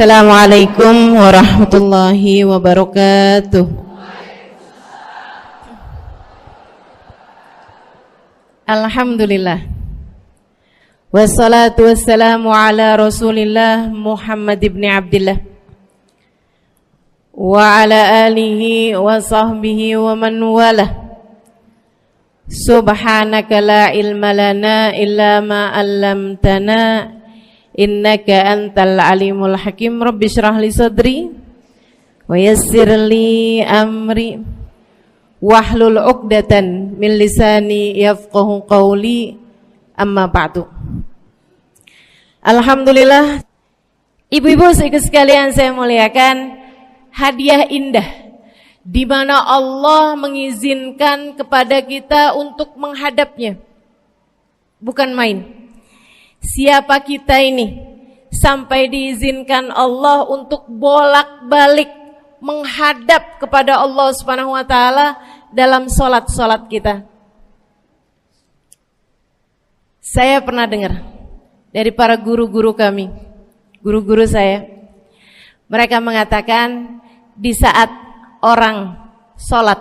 Assalamualaikum warahmatullahi wabarakatuh. Alhamdulillah. Wassalatu wassalamu ala Rasulillah Muhammad ibn Abdillah wa ala alihi wa sahbihi wa man walah. Subhanaka la ilma lana illa ma 'allamtana innaka antal alimul hakim. Rabbi shrah li sadri wa yassir li amri wahlul 'uqdatan min lisani yafqahu qawli. Amma ba'du. Alhamdulillah, ibu-ibu sekalian saya muliakan, hadiah indah di mana Allah mengizinkan kepada kita untuk menghadapnya. Bukan main. Siapa kita ini sampai diizinkan Allah untuk bolak-balik menghadap kepada Allah Subhanahu wa taala dalam salat-salat kita. Saya pernah dengar dari para guru-guru kami, guru-guru saya. Mereka mengatakan di saat orang salat,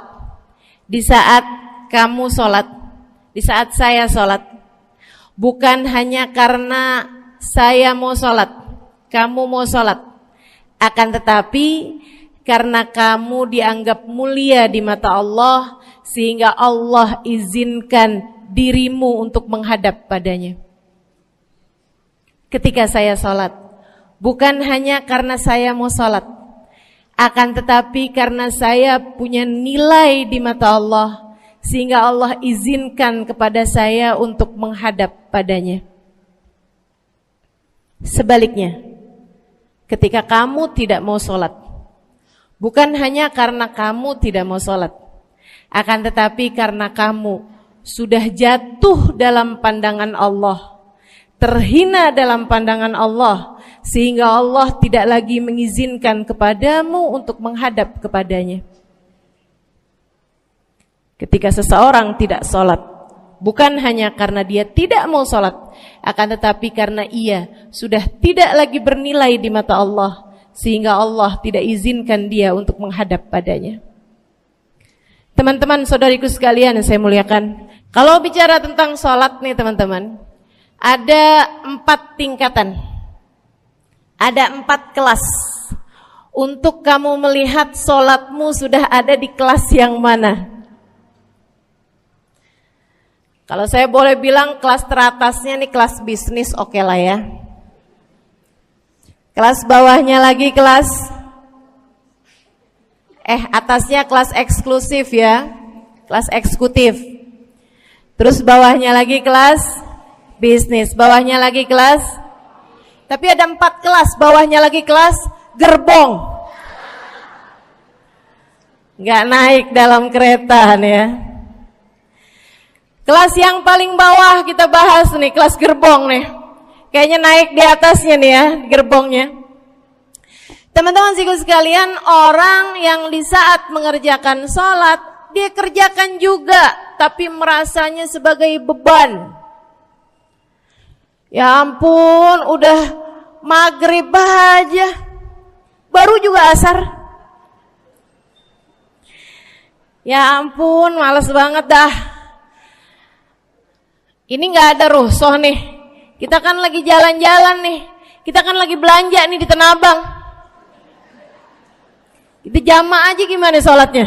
di saat kamu salat, di saat saya salat, bukan hanya karena saya mau sholat, kamu mau sholat, akan tetapi karena kamu dianggap mulia di mata Allah, sehingga Allah izinkan dirimu untuk menghadap padanya. Ketika saya sholat, bukan hanya karena saya mau sholat, akan tetapi karena saya punya nilai di mata Allah, sehingga Allah izinkan kepada saya untuk menghadap padanya. Sebaliknya, ketika kamu tidak mau sholat, bukan hanya karena kamu tidak mau sholat, akan tetapi karena kamu sudah jatuh dalam pandangan Allah, terhina dalam pandangan Allah, sehingga Allah tidak lagi mengizinkan kepadamu untuk menghadap kepadanya. Ketika seseorang tidak sholat, bukan hanya karena dia tidak mau sholat, akan tetapi karena ia sudah tidak lagi bernilai di mata Allah, sehingga Allah tidak izinkan dia untuk menghadap padanya. Teman-teman, saudariku sekalian yang saya muliakan, kalau bicara tentang sholat nih teman-teman, ada 4 tingkatan, ada 4 kelas. Untuk kamu melihat sholatmu sudah ada di kelas yang mana. Kalau saya boleh bilang kelas teratasnya nih kelas bisnis, oke lah ya. Kelas bawahnya lagi kelas atasnya kelas eksklusif ya, kelas eksekutif. Terus bawahnya lagi kelas bisnis, bawahnya lagi kelas. Tapi ada 4 kelas, bawahnya lagi kelas gerbong. Nggak naik dalam kereta nih ya. Kelas yang paling bawah kita bahas nih, kelas gerbong nih. Kayaknya naik di atasnya nih ya, gerbongnya. Teman-teman sekalian, orang yang di saat mengerjakan sholat, dia kerjakan juga, tapi merasanya sebagai beban. Ya ampun, udah maghrib aja, baru juga asar. Ya ampun, males banget dah. Ini gak ada rusuh nih. Kita kan lagi jalan-jalan nih. Kita kan lagi belanja nih di Tanah Abang. Kita jamaah aja gimana sholatnya.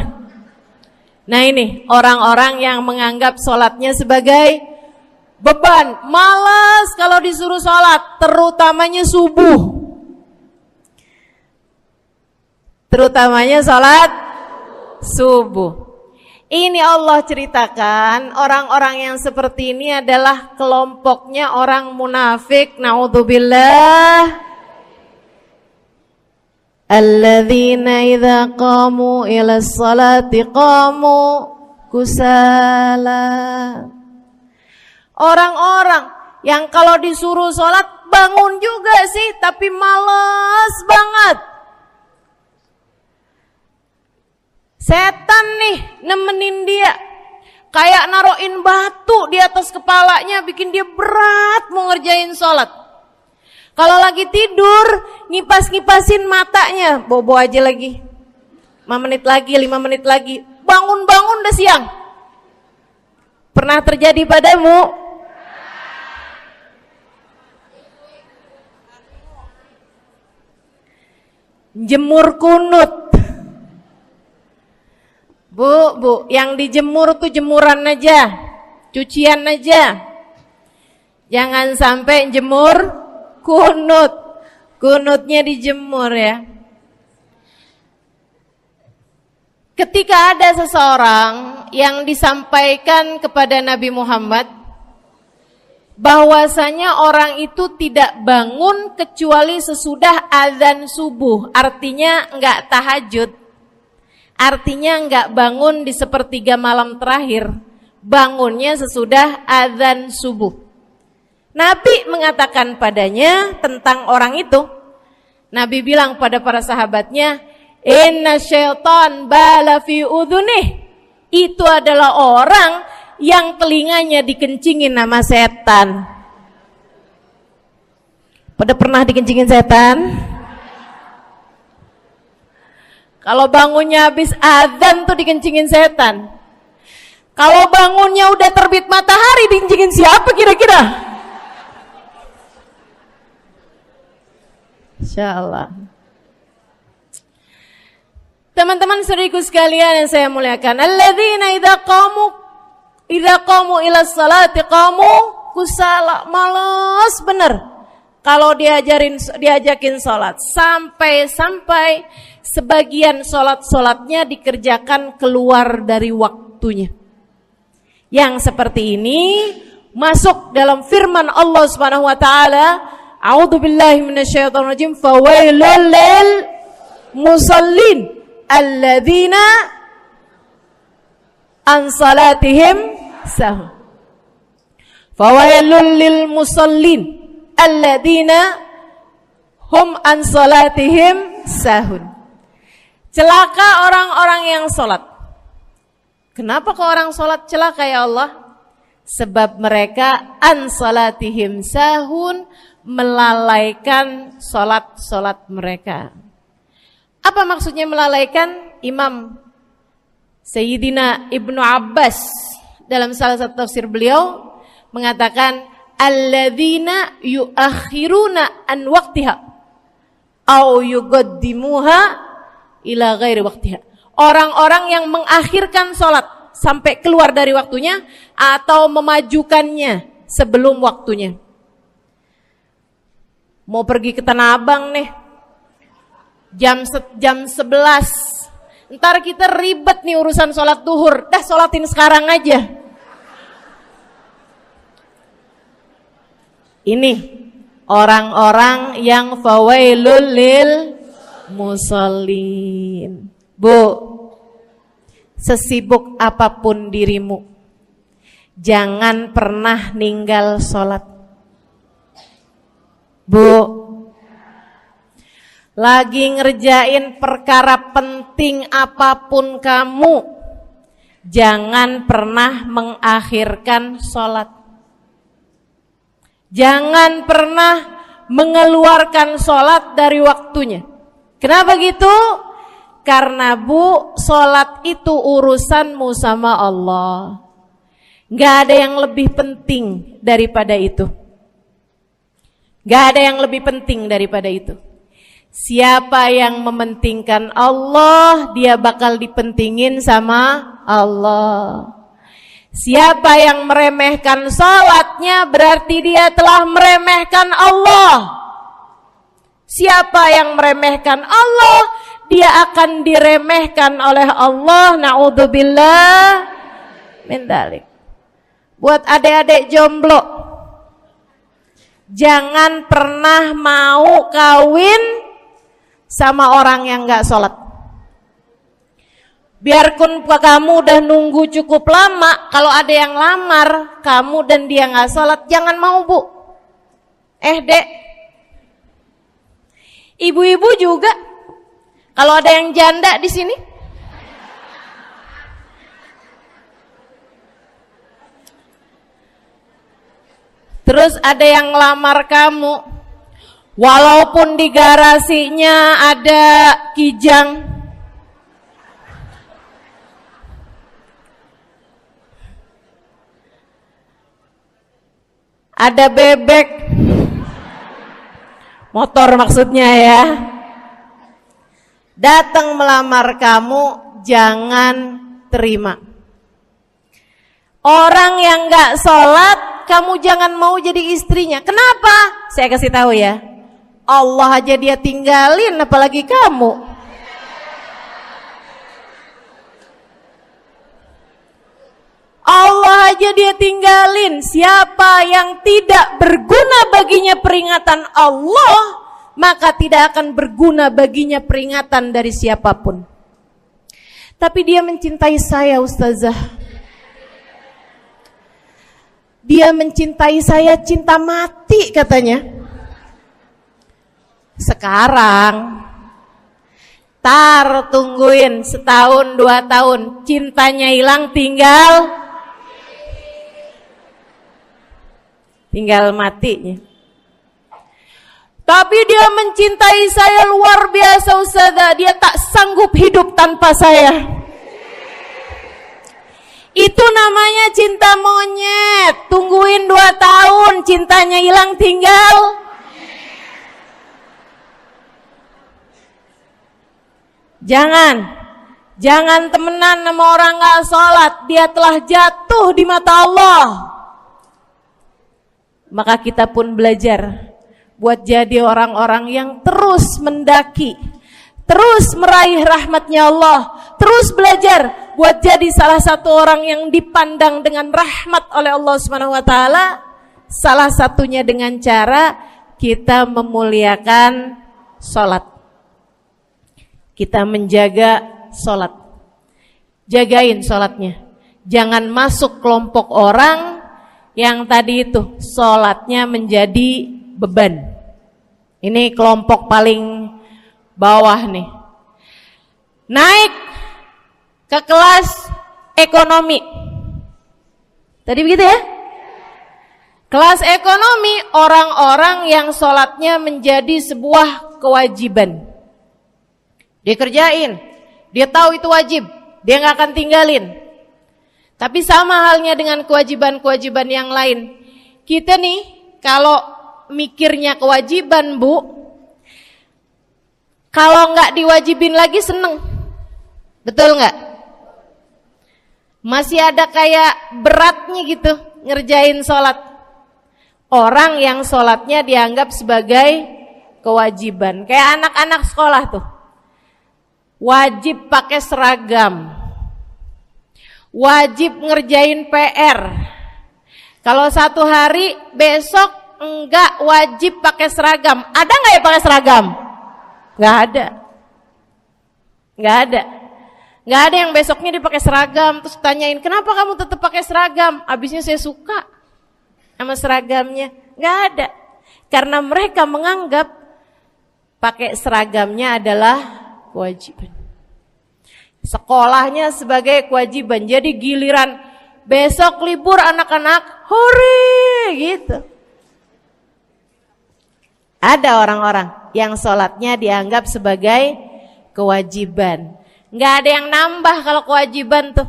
Nah ini orang-orang yang menganggap sholatnya sebagai beban. Malas kalau disuruh sholat, terutamanya subuh. Terutamanya sholat subuh. Ini Allah ceritakan orang-orang yang seperti ini adalah kelompoknya orang munafik. Naudzubillah. Alladzina idza qamu ila sholati qamu kusala. Orang-orang yang kalau disuruh sholat bangun juga sih, tapi malas banget. Setan nih nemenin dia, kayak naroin batu di atas kepalanya, bikin dia berat mau ngerjain sholat. Kalau lagi tidur, ngipas-ngipasin matanya, bobo aja lagi. 5 menit lagi, 5 menit lagi. Bangun-bangun udah siang. Pernah terjadi padamu? Jemur kunut. Bu, yang dijemur tuh jemuran aja, cucian aja. Jangan sampai jemur kunut. Kunutnya dijemur ya. Ketika ada seseorang yang disampaikan kepada Nabi Muhammad bahwasanya orang itu tidak bangun kecuali sesudah azan subuh, artinya enggak tahajud, artinya enggak bangun di sepertiga malam terakhir, bangunnya sesudah azan subuh. Nabi mengatakan padanya tentang orang itu, Nabi bilang pada para sahabatnya, inna syaitan bala fi udhunih, itu adalah orang yang telinganya dikencingin sama setan. Pada pernah dikencingin setan? Kalau bangunnya habis azan tuh dikencingin setan. Kalau bangunnya udah terbit matahari dikencingin siapa kira-kira? Insyaallah. Teman-teman saudariku sekalian yang saya muliakan, alladzina idza qamu ila sholati qamu kusala, malas bener kalau diajakin sholat, sampai sebagian sholatnya dikerjakan keluar dari waktunya. Yang seperti ini masuk dalam firman Allah Subhanahu wa taala, a'udzubillahi minasyaitonir rajim, fawailul lil musallin alladzina an salatihim sahun. Fawailul lil musallin alladzina hum an salatihim sahun. Celaka orang-orang yang salat. Kenapa kok orang salat celaka ya Allah? Sebab mereka an salatihim sahun, melalaikan salat mereka. Apa maksudnya melalaikan? Imam Sayyidina Ibnu Abbas dalam salah satu tafsir beliau mengatakan alladzina yuakhiruna an waqtiha au yuqaddimuha ila ghairi waqtiha. Orang-orang yang mengakhirkan salat sampai keluar dari waktunya atau memajukannya sebelum waktunya. Mau pergi ke Tanah Abang nih, jam 11. Ntar kita ribet nih urusan sholat duhur. Dah sholatin sekarang aja. Ini orang-orang yang fawailul lil musallin. Bu, sesibuk apapun dirimu, jangan pernah ninggal sholat. Bu, lagi ngerjain perkara penting apapun kamu, jangan pernah mengakhirkan sholat. Jangan pernah mengeluarkan sholat dari waktunya. Kenapa gitu? Karena bu, sholat itu urusanmu sama Allah. Gak ada yang lebih penting daripada itu. Gak ada yang lebih penting daripada itu. Siapa yang mementingkan Allah, dia bakal dipentingin sama Allah. Siapa yang meremehkan salatnya, berarti dia telah meremehkan Allah. Siapa yang meremehkan Allah, dia akan diremehkan oleh Allah. Na'udzubillah min dzalik. Buat adik-adik jomblo, jangan pernah mau kawin sama orang yang gak sholat. Biarpun kamu udah nunggu cukup lama, kalau ada yang lamar kamu dan dia gak sholat, jangan mau bu. Dek, ibu-ibu juga, kalau ada yang janda di sini, terus ada yang lamar kamu, Walaupun di garasinya ada kijang, ada bebek, motor maksudnya ya, datang melamar kamu, jangan terima. Orang yang gak sholat, kamu jangan mau jadi istrinya. Kenapa? Saya kasih tahu ya, Allah aja dia tinggalin, apalagi kamu. Allah aja dia tinggalin. Siapa yang tidak berguna baginya peringatan Allah, maka tidak akan berguna baginya peringatan dari siapapun. Tapi dia mencintai saya, Ustazah. Dia mencintai saya cinta mati katanya. Sekarang tungguin setahun 2 tahun, cintanya hilang, tinggal matinya. Tapi dia mencintai saya luar biasa, Ustazah. Dia tak sanggup hidup tanpa saya. Itu namanya cinta monyet. Tungguin 2 tahun, cintanya hilang, tinggal. Jangan temenan sama orang gak sholat. Dia telah jatuh di mata Allah. Maka kita pun belajar buat jadi orang-orang yang terus mendaki, terus meraih rahmatnya Allah, terus belajar buat jadi salah satu orang yang dipandang dengan rahmat oleh Allah Subhanahu wa taala. Salah satunya dengan cara kita memuliakan sholat. Kita menjaga sholat. Jagain sholatnya. Jangan masuk kelompok orang yang tadi itu sholatnya menjadi beban. Ini kelompok paling bawah nih. Naik ke kelas ekonomi. Tadi begitu ya? Kelas ekonomi, orang-orang yang sholatnya menjadi sebuah kewajiban. Dia kerjain, dia tahu itu wajib, dia gak akan tinggalin. Tapi sama halnya dengan kewajiban-kewajiban yang lain. Kita nih kalau mikirnya kewajiban, Bu, kalau gak diwajibin lagi seneng. Betul gak? Masih ada kayak beratnya gitu ngerjain sholat. Orang yang sholatnya dianggap sebagai kewajiban. Kayak anak-anak sekolah tuh, wajib pakai seragam, wajib ngerjain PR. Kalau 1 hari, besok enggak wajib pakai seragam. Ada enggak ya pakai seragam? Enggak ada. Enggak ada. Enggak ada yang besoknya dipakai seragam. Terus tanyain, kenapa kamu tetap pakai seragam? Abisnya saya suka sama seragamnya. Enggak ada. Karena mereka menganggap pakai seragamnya adalah kewajiban. Sekolahnya sebagai kewajiban. Jadi giliran besok libur anak-anak, hore gitu. Ada orang-orang yang sholatnya dianggap sebagai kewajiban. Nggak ada yang nambah kalau kewajiban tuh.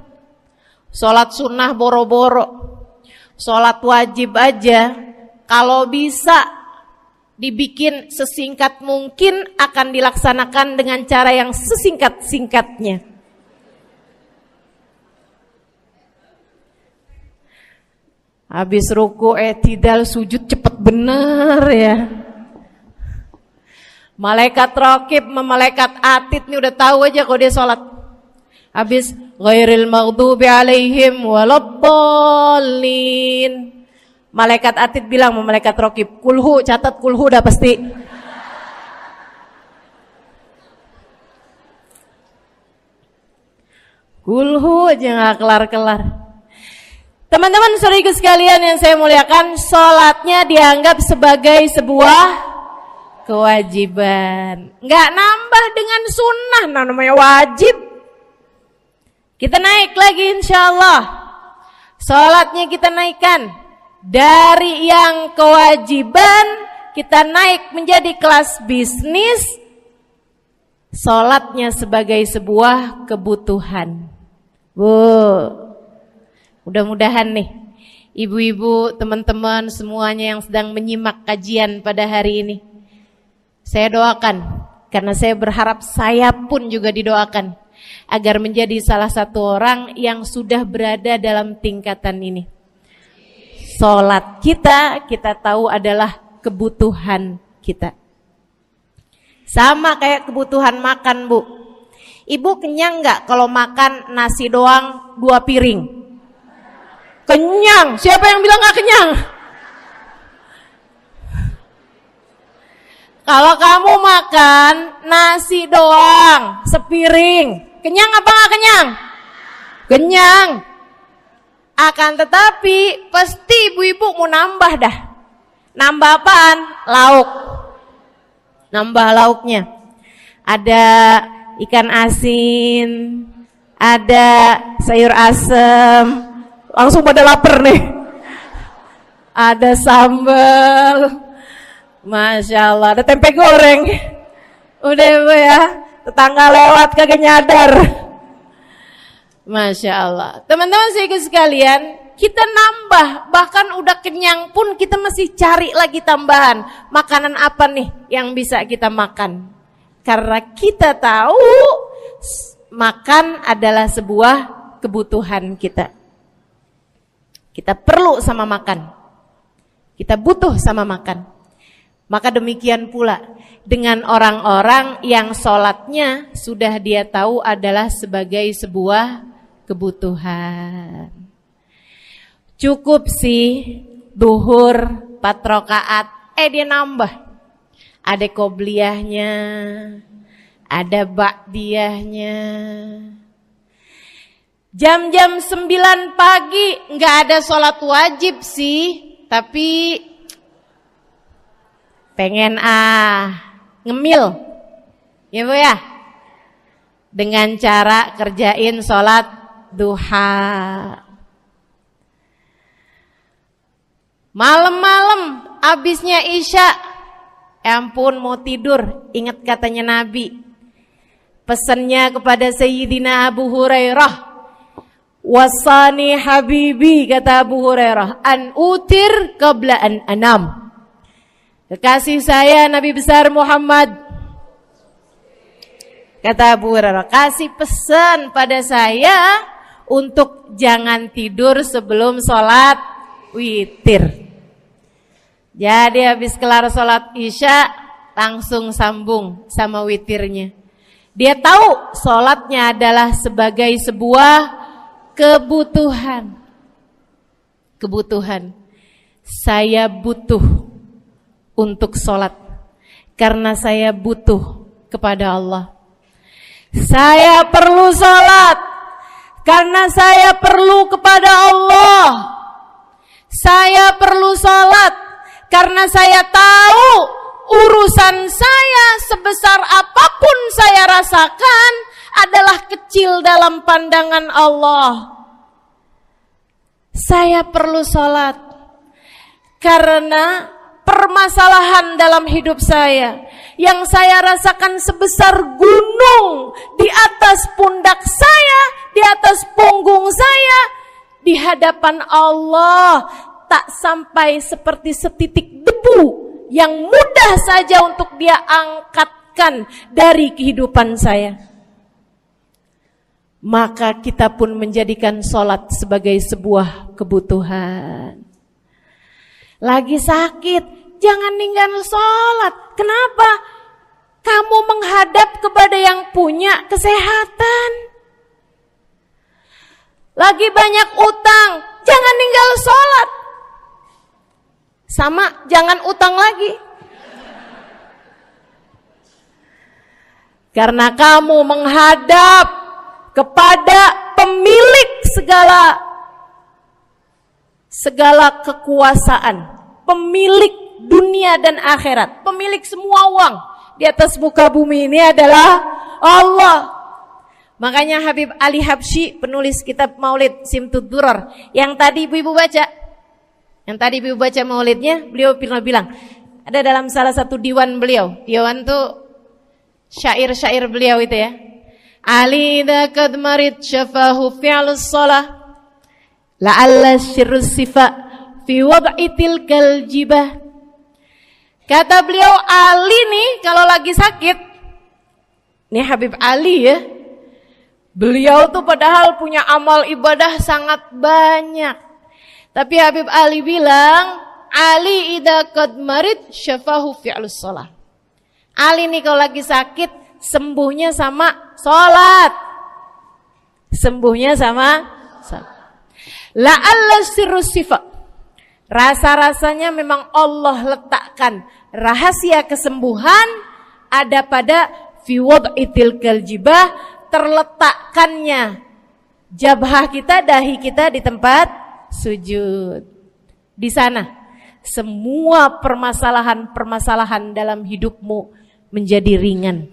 Sholat sunnah boro-boro. Sholat wajib aja kalau bisa dibikin sesingkat mungkin, akan dilaksanakan dengan cara yang sesingkat-singkatnya. Habis ruku i'tidal sujud cepet bener ya. Malaikat raqib sama malaikat atid nih udah tahu aja kalau dia sholat. Habis ghairil maghdubi alaihim waladdallin. Malaikat atid bilang sama malaikat raqib, kulhu, catat kulhu udah pasti. Kulhu aja gak kelar-kelar. Teman-teman saudariku sekalian yang saya muliakan, sholatnya dianggap sebagai sebuah kewajiban. Nggak nambah dengan sunnah, namanya wajib. Kita naik lagi insyaallah. Sholatnya kita naikkan dari yang kewajiban kita naik menjadi kelas bisnis, sholatnya sebagai sebuah kebutuhan. Bu, mudah-mudahan nih ibu-ibu, teman-teman semuanya yang sedang menyimak kajian pada hari ini, saya doakan, karena saya berharap saya pun juga didoakan, agar menjadi salah satu orang yang sudah berada dalam tingkatan ini. Sholat kita tahu adalah kebutuhan kita. Sama kayak kebutuhan makan, Bu. Ibu kenyang nggak kalau makan nasi doang 2 piring? Kenyang. Siapa yang bilang nggak kenyang? Kalau kamu makan nasi doang sepiring, kenyang apa nggak kenyang? Kenyang. Akan tetapi pasti ibu-ibu mau nambah dah. Nambah apaan? Lauk. Nambah lauknya. Ada ikan asin, ada sayur asem. Langsung pada lapar nih. Ada sambal. Masya Allah, ada tempe goreng. Udah ibu ya, tetangga lewat kagak nyadar. Masya Allah. Teman-teman sekalian, kita nambah, bahkan udah kenyang pun kita masih cari lagi tambahan. Makanan apa nih yang bisa kita makan? Karena kita tahu makan adalah sebuah kebutuhan kita. Kita perlu sama makan. Kita butuh sama makan. Maka demikian pula dengan orang-orang yang sholatnya sudah dia tahu adalah sebagai sebuah kebutuhan. Cukup sih duhur 4 rakaat, dia nambah. Ada qobliyahnya, ada ba'diyahnya. Jam-jam 9 pagi nggak ada sholat wajib sih, tapi pengen ngemil, ya Bu ya, dengan cara kerjain sholat duha. Malam-malam abisnya isya, ampun mau tidur, ingat katanya Nabi, pesannya kepada Sayyidina Abu Hurairah, wasani habibi, kata Abu Hurairah, an utir qabla an anam. Kekasih saya Nabi besar Muhammad, kata Abu Hurairah, kasih pesan pada saya untuk jangan tidur sebelum sholat witir. Jadi habis kelar sholat isya langsung sambung sama witirnya. Dia tahu sholatnya adalah sebagai sebuah kebutuhan. Kebutuhan. Saya butuh untuk sholat karena saya butuh kepada Allah. Saya perlu sholat karena saya perlu kepada Allah. Saya perlu sholat karena saya tahu urusan saya sebesar apapun saya rasakan adalah kecil dalam pandangan Allah. Saya perlu sholat karena permasalahan dalam hidup saya yang saya rasakan sebesar gunung di atas pundak saya, di atas punggung saya, di hadapan Allah tak sampai seperti setitik debu yang mudah saja untuk dia angkatkan dari kehidupan saya. Maka kita pun menjadikan sholat sebagai sebuah kebutuhan. Lagi sakit, jangan ninggal sholat. Kenapa? Kamu menghadap kepada yang punya kesehatan. Lagi banyak utang, jangan ninggal sholat. Sama, jangan utang lagi. Karena kamu menghadap kepada pemilik segala kekuasaan, pemilik dunia dan akhirat, pemilik semua uang di atas muka bumi ini adalah Allah. Makanya Habib Ali Habsyi, penulis kitab Maulid Simtud Durar, yang tadi ibu-ibu baca maulidnya, beliau pernah bilang, Ada dalam salah satu diwan beliau. Diwan tuh syair-syair beliau itu ya. Ali idza kad marid syafahu fi'lus shalah la'alla syirru sifa fi wad'i tilkal jibah. Kata beliau, Ali nih kalau lagi sakit, nih Habib Ali ya, beliau tuh padahal punya amal ibadah sangat banyak. Tapi Habib Ali bilang, Ali idza qad marid syafahu fi'lus shalah. Ali nih kalau lagi sakit, sembuhnya sama sholat. Sembuhnya sama sholat. La'alla sirru sifat. Rasa-rasanya memang Allah letakkan rahasia kesembuhan ada pada fi wad'i tilkal jibah, terletakkannya jabhah kita, dahi kita di tempat sujud. Di sana semua permasalahan-permasalahan dalam hidupmu menjadi ringan.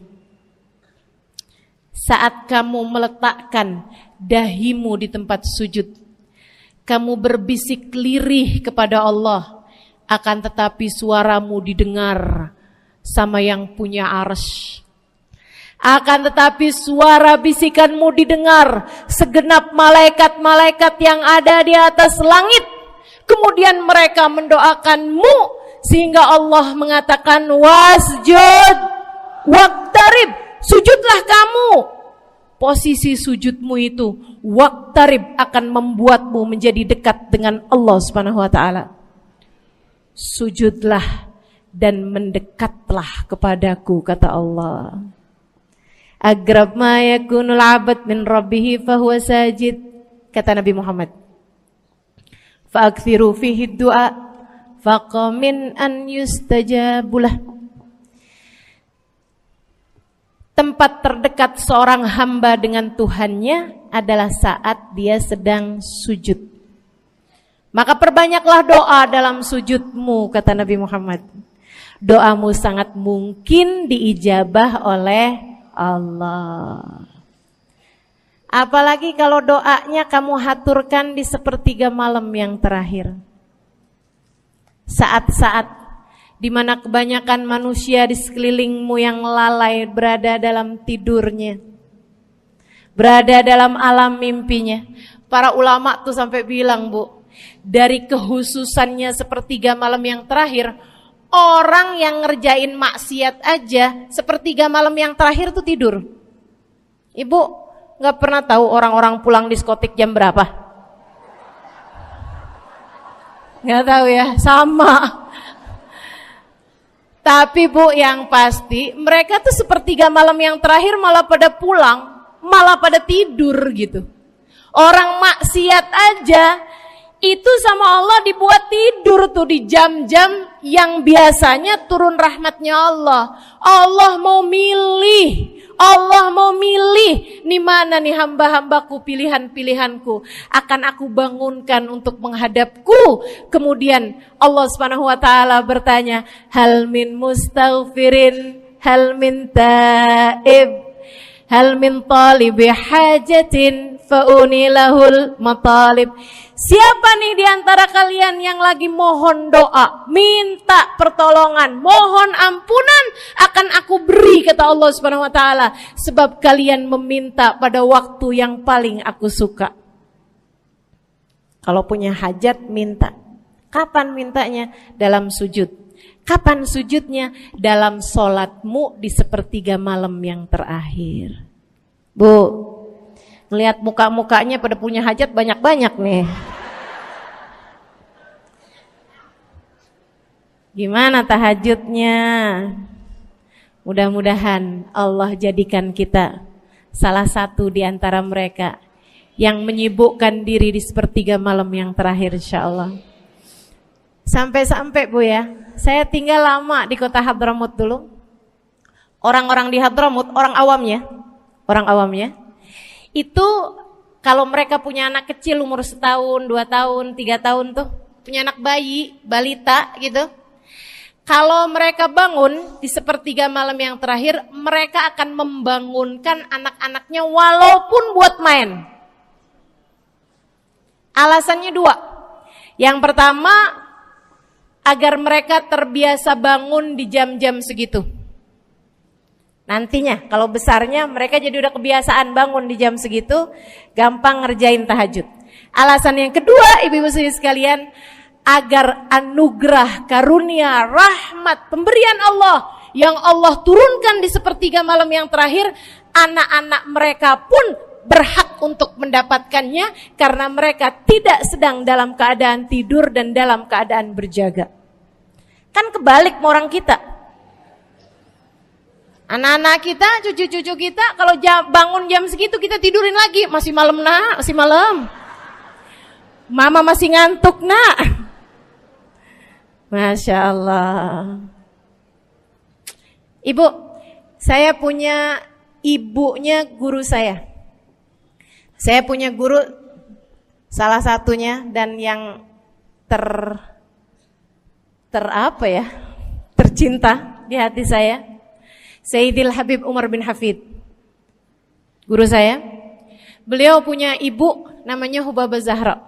Saat kamu meletakkan dahimu di tempat sujud, kamu berbisik lirih kepada Allah, akan tetapi suaramu didengar sama yang punya arsy. Akan tetapi suara bisikanmu didengar segenap malaikat-malaikat yang ada di atas langit. Kemudian mereka mendoakanmu sehingga Allah mengatakan wasjud waqtarib, sujudlah kamu. Posisi sujudmu itu waqtarib akan membuatmu menjadi dekat dengan Allah Subhanahu wa taala. Sujudlah dan mendekatlah kepadaku, kata Allah. Agrab ma yakunul 'abd min rabbih fahuwa sajid, kata Nabi Muhammad. Fa'akthiru fihi du'a faqamin an yustajabulah. Tempat terdekat seorang hamba dengan Tuhannya adalah saat dia sedang sujud. Maka perbanyaklah doa dalam sujudmu, kata Nabi Muhammad. Doamu sangat mungkin diijabah oleh Allah. Apalagi kalau doanya kamu haturkan di sepertiga malam yang terakhir. Saat-saat di mana kebanyakan manusia di sekelilingmu yang lalai berada dalam tidurnya, berada dalam alam mimpinya. Para ulama tuh sampai bilang, Bu, dari kehususannya sepertiga malam yang terakhir, orang yang ngerjain maksiat aja sepertiga malam yang terakhir tuh tidur. Ibu gak pernah tahu orang-orang pulang diskotik jam berapa? Gak tahu ya, sama. Tapi Bu, yang pasti mereka tuh sepertiga malam yang terakhir malah pada pulang, malah pada tidur gitu. Orang maksiat aja itu sama Allah dibuat tidur tuh di jam-jam yang biasanya turun rahmatnya Allah. Allah mau milih nih mana nih hamba-hambaku, pilihan-pilihanku akan aku bangunkan untuk menghadapku. Kemudian Allah Subhanahu wa taala bertanya, hal min mustaghfirin, hal min taib, hal min talibi hajatin faunilahul matalib. Siapa nih di antara kalian yang lagi mohon doa, minta pertolongan, mohon ampunan, akan aku beri, kata Allah Subhanahu wa taala, sebab kalian meminta pada waktu yang paling aku suka. Kalau punya hajat minta. Kapan mintanya? Dalam sujud. Kapan sujudnya? Dalam sholatmu di sepertiga malam yang terakhir. Bu, ngelihat muka-mukanya pada punya hajat banyak-banyak nih. Gimana tahajudnya? Mudah-mudahan Allah jadikan kita salah satu di antara mereka yang menyibukkan diri di sepertiga malam yang terakhir, insyaallah. Sampai-sampai Bu ya, saya tinggal lama di kota Hadramut dulu. Orang-orang di Hadramut, orang awamnya, itu kalau mereka punya anak kecil umur 1 tahun, 2 tahun, 3 tahun tuh, punya anak bayi, balita gitu. Kalau mereka bangun di sepertiga malam yang terakhir, mereka akan membangunkan anak-anaknya walaupun buat main. Alasannya 2. Yang pertama, agar mereka terbiasa bangun di jam-jam segitu. Nantinya kalau besarnya mereka jadi udah kebiasaan bangun di jam segitu, gampang ngerjain tahajud. Alasan yang kedua, ibu-ibu sekalian, agar anugerah, karunia, rahmat, pemberian Allah yang Allah turunkan di sepertiga malam yang terakhir, anak-anak mereka pun berhak untuk mendapatkannya karena mereka tidak sedang dalam keadaan tidur dan dalam keadaan berjaga. Kan kebalik sama orang kita. Anak-anak kita, cucu-cucu kita kalau bangun jam segitu kita tidurin lagi, masih malam nak, masih malam. Mama masih ngantuk nak. Masya Allah. Ibu, saya punya ibunya guru saya. Saya punya guru salah satunya dan yang tercinta di hati saya, Sayyidil Habib Umar bin Hafid. Guru saya. Beliau punya ibu namanya Hubabah Zahra.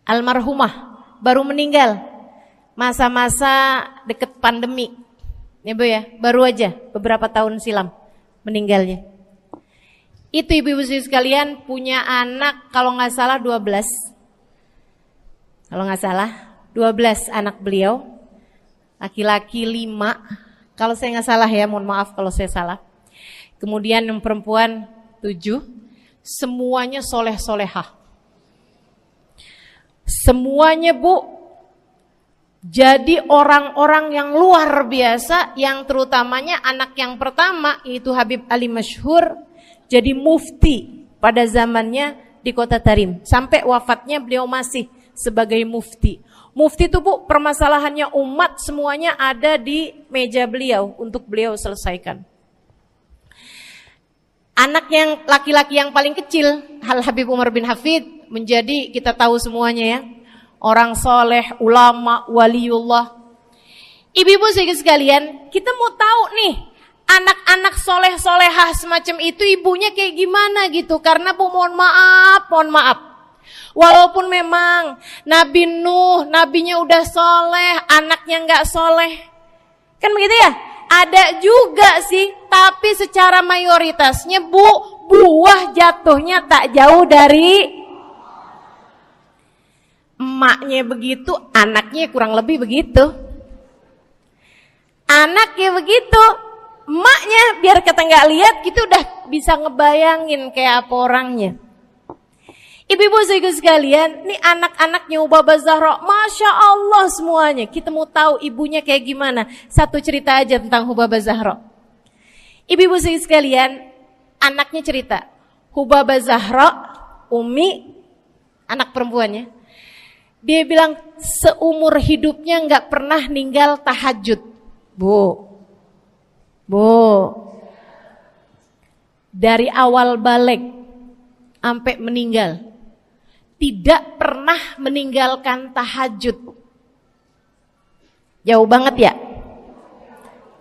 Almarhumah, baru meninggal masa-masa deket pandemi. Ya Bu ya, baru aja beberapa tahun silam meninggalnya. Itu ibu-ibu sekalian punya anak kalau nggak salah 12. Kalau nggak salah 12 anak beliau. Laki-laki 5. Kalau saya nggak salah ya, mohon maaf kalau saya salah. Kemudian yang perempuan 7. Semuanya soleh-solehah. Semuanya Bu, jadi orang-orang yang luar biasa, yang terutamanya anak yang pertama yaitu Habib Ali Masyhur, jadi mufti pada zamannya di Kota Tarim. Sampai wafatnya beliau masih sebagai mufti. Mufti itu Bu, permasalahannya umat semuanya ada di meja beliau untuk beliau selesaikan. Anak yang laki-laki yang paling kecil, Habib Umar bin Hafid, menjadi kita tahu semuanya ya, orang soleh, ulama, waliullah. Ibu-ibu sekalian, kita mau tahu nih, anak-anak soleh-solehah semacam itu ibunya kayak gimana gitu. Karena Bu, mohon maaf, walaupun memang Nabi Nuh, nabinya udah soleh, anaknya gak soleh, kan begitu ya? Ada juga sih, tapi secara mayoritasnya Bu, buah jatuhnya tak jauh dari emaknya begitu, anaknya kurang lebih begitu. Anaknya begitu, emaknya biar kita nggak lihat gitu udah bisa ngebayangin kayak apa orangnya. Ibu-ibu sekalian, nih anak-anaknya Hubabah Zahra, Masya Allah semuanya. Kita mau tahu ibunya kayak gimana. Satu cerita aja tentang Hubabah Zahra. Ibu-ibu sekalian, anaknya cerita, Hubabah Zahra, Umi, anak perempuannya, dia bilang seumur hidupnya nggak pernah ninggal tahajud. Bu, dari awal balik sampai meninggal, tidak pernah meninggalkan tahajud. Jauh banget ya?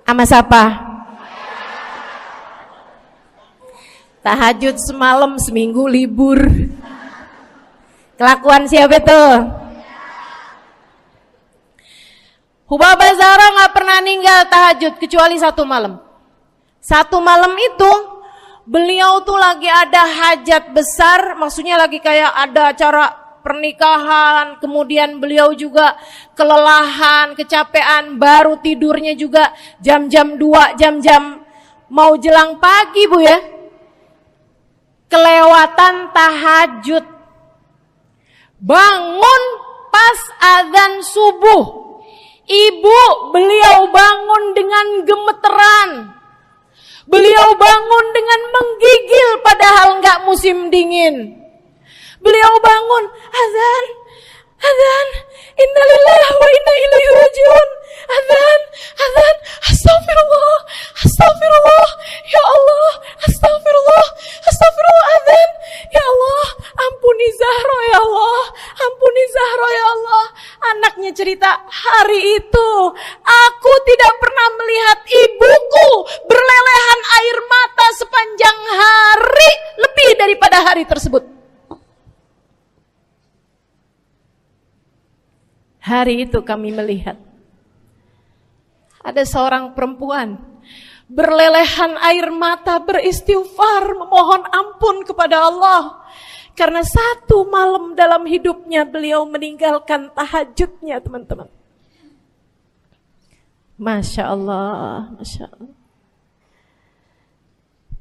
Sama siapa? Tahajud semalam, seminggu libur. Kelakuan siapa tuh? Hubabah Zahra gak pernah ninggal tahajud kecuali satu malam. Satu malam itu beliau tuh lagi ada hajat besar, maksudnya lagi kayak ada acara pernikahan, kemudian beliau juga kelelahan, kecapean, baru tidurnya juga jam-jam 2, jam-jam mau jelang pagi Bu ya. Kelewatan tahajud. Bangun pas azan subuh. Ibu, beliau bangun dengan gemeteran. Beliau bangun dengan menggigil padahal enggak musim dingin. Beliau bangun, azan, innalillahi wa inna ilaihi rajiun. Azan, astagfirullah, ya Allah, astagfirullah, azan, ya Allah, ampuni Zahra ya Allah, Anaknya cerita, hari itu aku tidak pernah melihat ibuku berlelehan air mata sepanjang hari lebih daripada hari tersebut. Hari itu kami melihat ada seorang perempuan berlelehan air mata beristighfar memohon ampun kepada Allah karena satu malam dalam hidupnya beliau meninggalkan tahajudnya, teman-teman. Masya Allah, Masya Allah.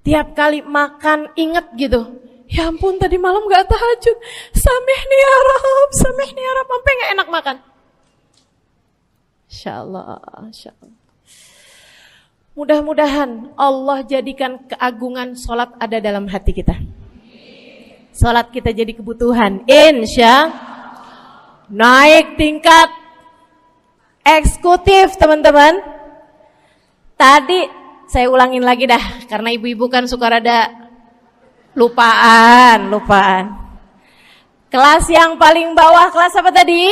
Tiap kali makan ingat gitu, ya ampun tadi malam gak tahajud, samihni ya Rab, samihni ya Rab, sampai gak enak makan. Insya Allah, Insya Allah. Mudah-mudahan Allah jadikan keagungan sholat ada dalam hati kita. Sholat kita jadi kebutuhan. Insya naik tingkat eksekutif, teman-teman. Tadi saya ulangin lagi dah, karena ibu-ibu kan suka rada lupaan. Kelas yang paling bawah, kelas apa tadi?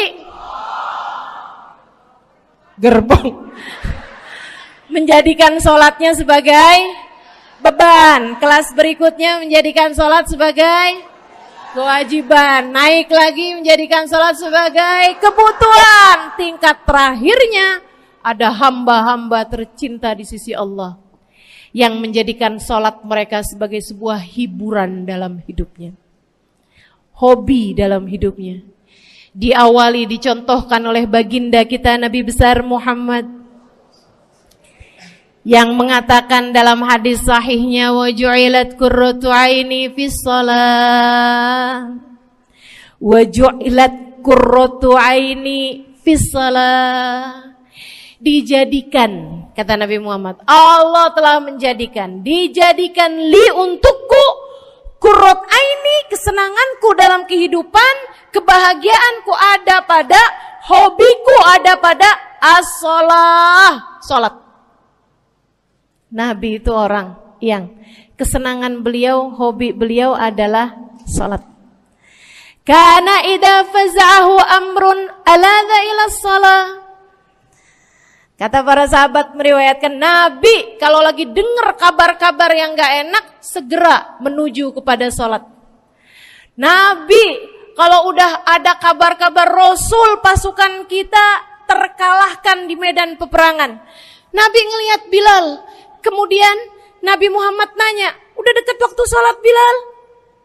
Gerbong. Menjadikan sholatnya sebagai beban. Kelas berikutnya menjadikan sholat sebagai kewajiban. Naik lagi menjadikan sholat sebagai kebutuhan. Tingkat terakhirnya ada hamba-hamba tercinta di sisi Allah yang menjadikan sholat mereka sebagai sebuah hiburan dalam hidupnya, hobi dalam hidupnya. Diawali, dicontohkan oleh baginda kita Nabi besar Muhammad yang mengatakan dalam hadis sahihnya, wa ju'ilat qurratu aini fis shalah, wa ju'ilat qurratu aini fis shalah. Dijadikan, kata Nabi Muhammad, Allah telah menjadikan, dijadikan li untukku qurrat aini, kesenanganku dalam kehidupan, kebahagiaanku ada pada, hobiku ada pada as-shalah, salat. Nabi itu orang yang kesenangan beliau, hobi beliau adalah salat. Kana idza faza'ahu amrun aladha ila shalah. Kata para sahabat meriwayatkan, Nabi kalau lagi dengar kabar-kabar yang gak enak, segera menuju kepada sholat. Nabi kalau udah ada kabar-kabar Rasul pasukan kita terkalahkan di medan peperangan, Nabi ngelihat Bilal. Kemudian Nabi Muhammad nanya, udah dekat waktu sholat Bilal?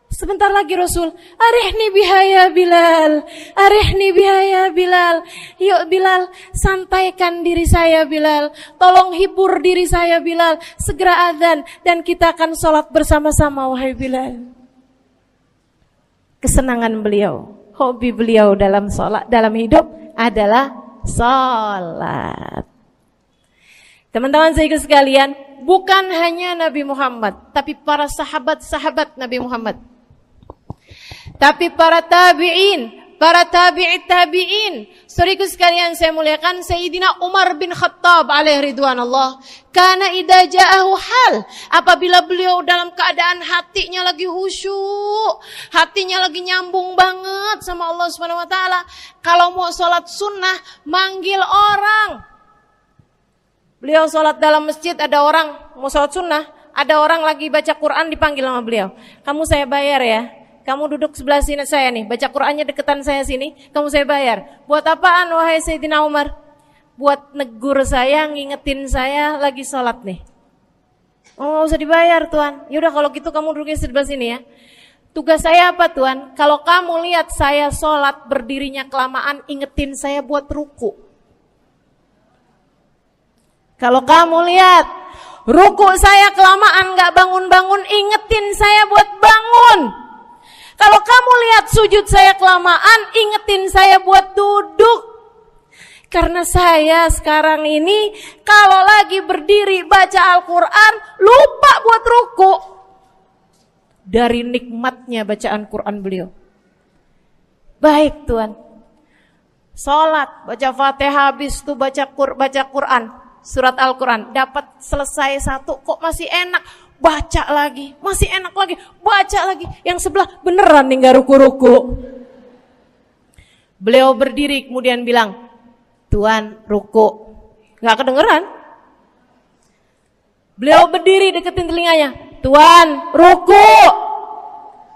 Sebentar lagi Rasul, arihni bihaya Bilal, arihni bihaya Bilal. Yuk Bilal, sampaikan diri saya Bilal, tolong hibur diri saya Bilal. Segera azan dan kita akan sholat bersama-sama wahai Bilal. Kesenangan beliau, hobi beliau dalam sholat, dalam hidup adalah sholat. Teman-teman saya sekalian, bukan hanya Nabi Muhammad, tapi para sahabat-sahabat Nabi Muhammad, tapi para tabi'in, para tabi'it tabi'in. Saudaraku sekalian saya muliakan, Sayyidina Umar bin Khattab alaihi ridwanullah, kana idza ja'ahu hal, apabila beliau dalam keadaan hatinya lagi khusyuk, hatinya lagi nyambung banget sama Allah Subhanahu wa taala, kalau mau salat sunnah manggil orang. Beliau salat dalam masjid, ada orang mau salat sunnah, ada orang lagi baca Quran dipanggil sama beliau. Kamu saya bayar ya. Kamu duduk sebelah sini saya nih, baca Qur'annya deketan saya sini, kamu saya bayar. Buat apaan wahai Sayyidina Umar? Buat negur saya, ngingetin saya lagi sholat nih. Oh gak usah dibayar Tuan. Yaudah kalau gitu kamu duduknya sebelah sini ya. Tugas saya apa Tuan? Kalau kamu lihat saya sholat berdirinya kelamaan, ingetin saya buat ruku. Kalau kamu lihat ruku saya kelamaan gak bangun-bangun, ingetin saya buat bangun. Kalau kamu lihat sujud saya kelamaan, ingetin saya buat duduk. Karena saya sekarang ini kalau lagi berdiri baca Al-Quran, lupa buat ruku. Dari nikmatnya bacaan Quran beliau. Baik Tuan. Sholat, baca Fatihah, habis itu baca Quran. Surat Al-Quran, dapat selesai satu, kok masih enak. Baca lagi, masih enak lagi, baca lagi. Yang sebelah beneran nih gak ruku-ruku. Beliau berdiri kemudian bilang, Tuan ruku. Gak kedengeran. Beliau berdiri deketin telinganya, Tuan ruku.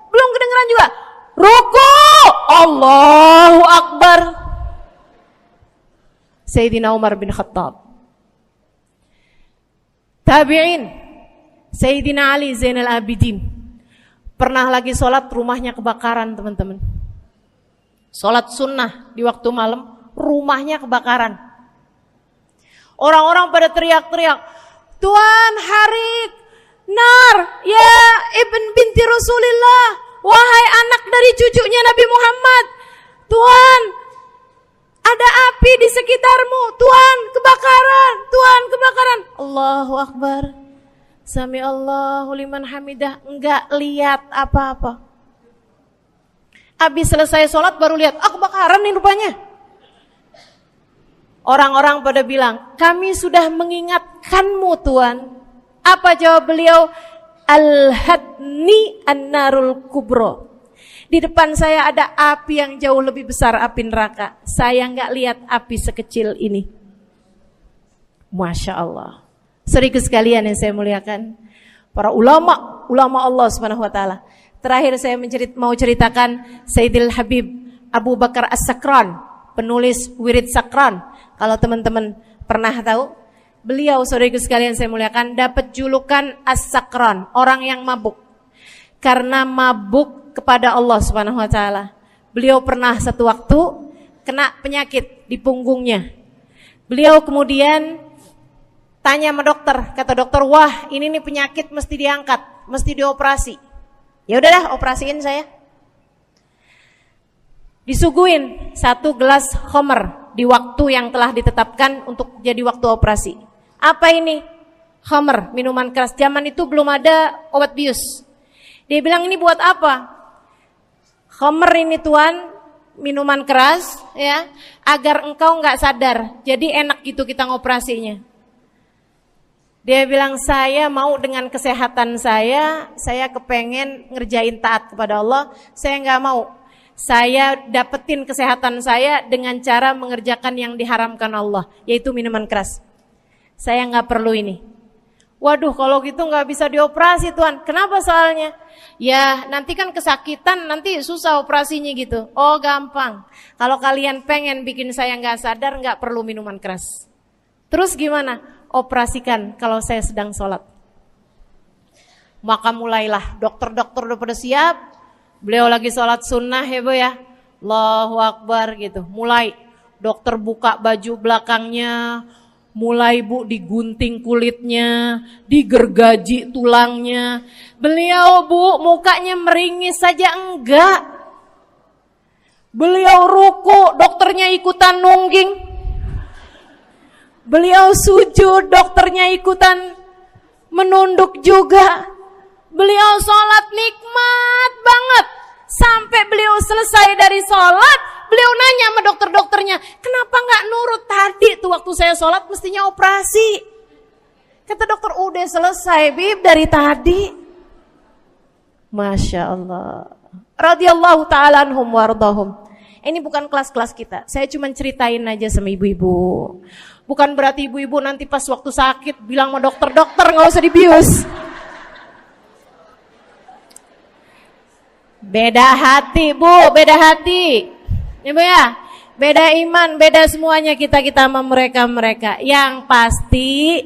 Belum kedengeran juga. Ruku. Allahu Akbar. Sayyidina Umar bin Khattab. Tabi'in, Sayyidina Ali Zainal Abidin. Pernah lagi sholat, rumahnya kebakaran, teman-teman. Sholat sunnah di waktu malam, rumahnya kebakaran. Orang-orang pada teriak-teriak, Tuan Harik, nar, ya ibn binti Rasulillah, wahai anak dari cucunya Nabi Muhammad. Tuan, ada api di sekitarmu. Tuan, kebakaran. Tuan, kebakaran. Allahu Akbar. Sami Allahu liman hamidah. Enggak lihat apa-apa. Habis selesai sholat baru lihat, kebakaran nih rupanya. Orang-orang pada bilang, kami sudah mengingatkanmu Tuan. Apa jawab beliau? Al-hadni an-narul kubro. Di depan saya ada api yang jauh lebih besar, api neraka. Saya nggak lihat api sekecil ini. Masya Allah. Saudara sekalian yang saya muliakan, para ulama Allah Subhanahu Wa Taala. Terakhir saya mau ceritakan Sayyidil Habib Abu Bakar As-Sakran, penulis Wirid Sakran. Kalau teman-teman pernah tahu, beliau saudara sekalian saya muliakan dapat julukan As-Sakran, orang yang mabuk. Karena mabuk kepada Allah Subhanahu Wa Taala. Beliau pernah satu waktu kena penyakit di punggungnya. Beliau kemudian tanya sama dokter, kata dokter, wah ini nih penyakit mesti diangkat, mesti dioperasi. Ya udahlah, operasiin saya. Disuguhin 1 gelas khamr di waktu yang telah ditetapkan untuk jadi waktu operasi. Apa ini? Khamr, minuman keras. Zaman itu belum ada obat bius. Dia bilang, ini buat apa? Khamr ini Tuan, minuman keras ya, agar engkau nggak sadar. Jadi enak gitu kita ngoperasinya. Dia bilang, saya mau dengan kesehatan saya kepengen ngerjain taat kepada Allah. Saya nggak mau. Saya dapetin kesehatan saya dengan cara mengerjakan yang diharamkan Allah, yaitu minuman keras. Saya nggak perlu ini. Waduh, kalau gitu nggak bisa dioperasi Tuan. Kenapa soalnya? Ya nanti kan kesakitan, nanti susah operasinya gitu. Oh gampang. Kalau kalian pengen bikin saya nggak sadar, nggak perlu minuman keras. Terus gimana? Operasikan kalau saya sedang sholat. Maka mulailah, dokter-dokter udah pada siap. Beliau lagi sholat sunnah ya Bu ya. Allahu Akbar gitu. Mulai dokter buka baju belakangnya. Mulai Bu digunting kulitnya, digergaji tulangnya. Beliau Bu mukanya meringis saja enggak. Beliau ruku, dokternya ikutan nungging. Beliau sujud, dokternya ikutan menunduk juga. Beliau sholat nikmat banget. Sampai beliau selesai dari sholat, beliau nanya sama dokter-dokternya, kenapa gak nurut tadi tuh waktu saya sholat mestinya operasi. Kata dokter, udah selesai Bib dari tadi. Masya Allah. Radiyallahu ta'ala anhum wardahum. Ini bukan kelas-kelas kita. Saya cuma ceritain aja sama ibu-ibu. Bukan berarti ibu-ibu nanti pas waktu sakit bilang sama dokter-dokter gak usah dibius. Beda hati Bu, beda hati. Ibu ya, beda iman, beda semuanya kita sama mereka. Yang pasti,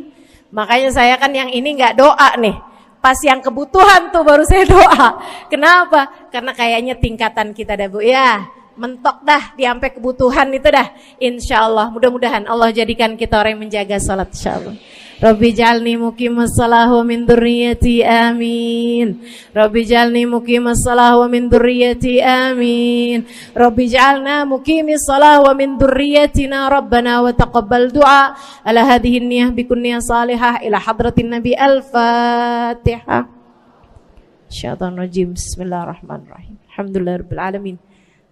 makanya saya kan yang ini nggak doa nih. Pas yang kebutuhan tuh baru saya doa. Kenapa? Karena kayaknya tingkatan kita dah Bu ya. Mentok dah, sampai kebutuhan itu dah. Insya Allah, mudah-mudahan Allah jadikan kita orang yang menjaga salat insya Allah. Rabbi jalni muqimas salah wa min dzurriyyati amin. Rabbi jalni muqimas salah wa min dzurriyyati amin. Rabbi jalna muqimis salah wa min dzurriyyatina rabbana wa taqabbal du'a. Ala hadhihi niyyah bikun niyyah salihah ila hadratin nabi al-fatihah. Syaitanir rajim. Bismillahirrahmanirrahim. Alhamdulillahirabbil alamin.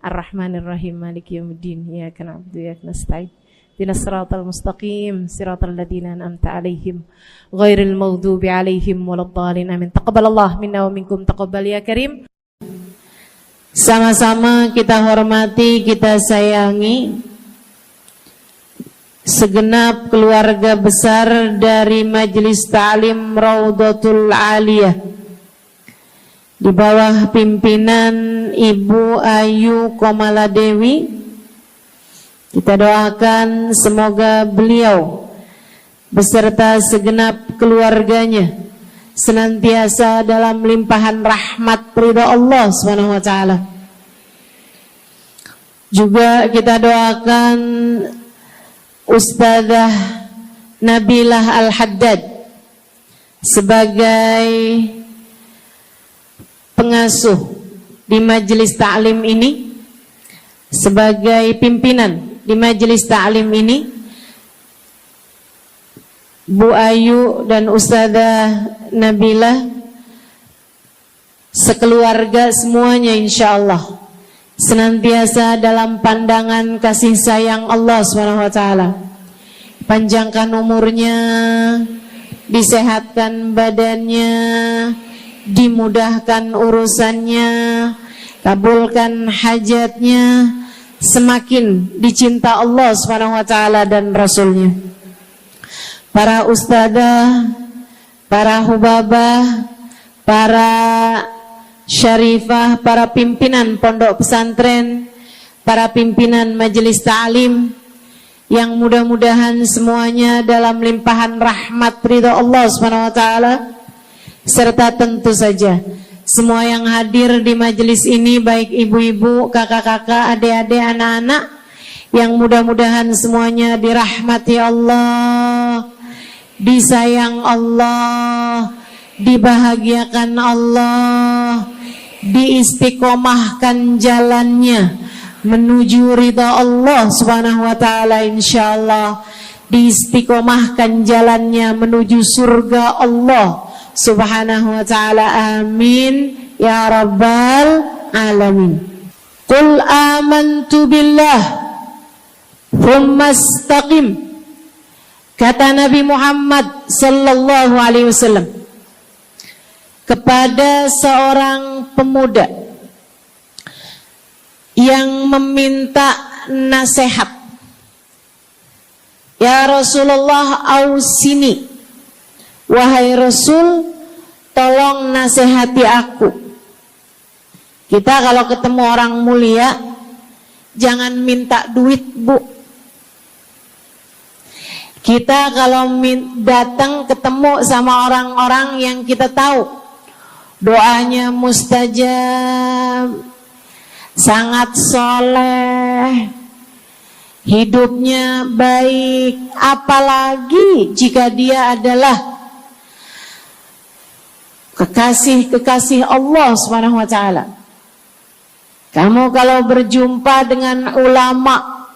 Ar-Rahmanir-Rahim. Maliki yaumiddin. Iyyaka na'budu wa iyyaka nasta'in. Ihdinas siratal mustaqim, siratal ladzina an'amta 'alaihim, ghairil maghdubi 'alaihim waladdallin. Amin. Taqabbalallahu minna wa minkum, taqabbal ya karim. Sama-sama kita hormati, kita sayangi segenap keluarga besar dari Majelis Ta'lim Raudhatul Aliyah di bawah pimpinan Ibu Ayu Komaladewi Kita doakan semoga beliau beserta segenap keluarganya senantiasa dalam limpahan rahmat ridha Allah Subhanahu wa taala. Juga kita doakan Ustazah Nabilah Al-Haddad sebagai pengasuh di majelis ta'lim ini, sebagai pimpinan di majelis ta'lim ini, Bu Ayu dan Ustazah Nabilah sekeluarga semuanya insyaallah senantiasa dalam pandangan kasih sayang Allah SWT. Panjangkan umurnya, disehatkan badannya, dimudahkan urusannya, kabulkan hajatnya, semakin dicinta Allah SWT dan Rasulnya. Para ustadzah, para hubabah, para syarifah, para pimpinan pondok pesantren, para pimpinan majelis ta'lim, yang mudah-mudahan semuanya dalam limpahan rahmat ridha Allah SWT, serta tentu saja semua yang hadir di majelis ini, baik ibu-ibu, kakak-kakak, adik-adik, anak-anak, yang mudah-mudahan semuanya dirahmati Allah, disayang Allah, dibahagiakan Allah, diistiqomahkan jalannya menuju ridha Allah Subhanahu wa taala, insyaallah diistiqomahkan jalannya menuju surga Allah Subhanahu wa taala. Amin ya rabbal alamin. Qul amantu billah thumma istaqim, kata Nabi Muhammad sallallahu alaihi wasallam kepada seorang pemuda yang meminta nasihat, ya Rasulullah ausini, wahai Rasul tolong nasihati aku. Kita kalau ketemu orang mulia jangan minta duit, Bu. Kita kalau datang ketemu sama orang-orang yang kita tahu doanya mustajab, sangat soleh, hidupnya baik, apalagi jika dia adalah kekasih Allah Subhanahu wa taala. Kamu kalau berjumpa dengan ulama,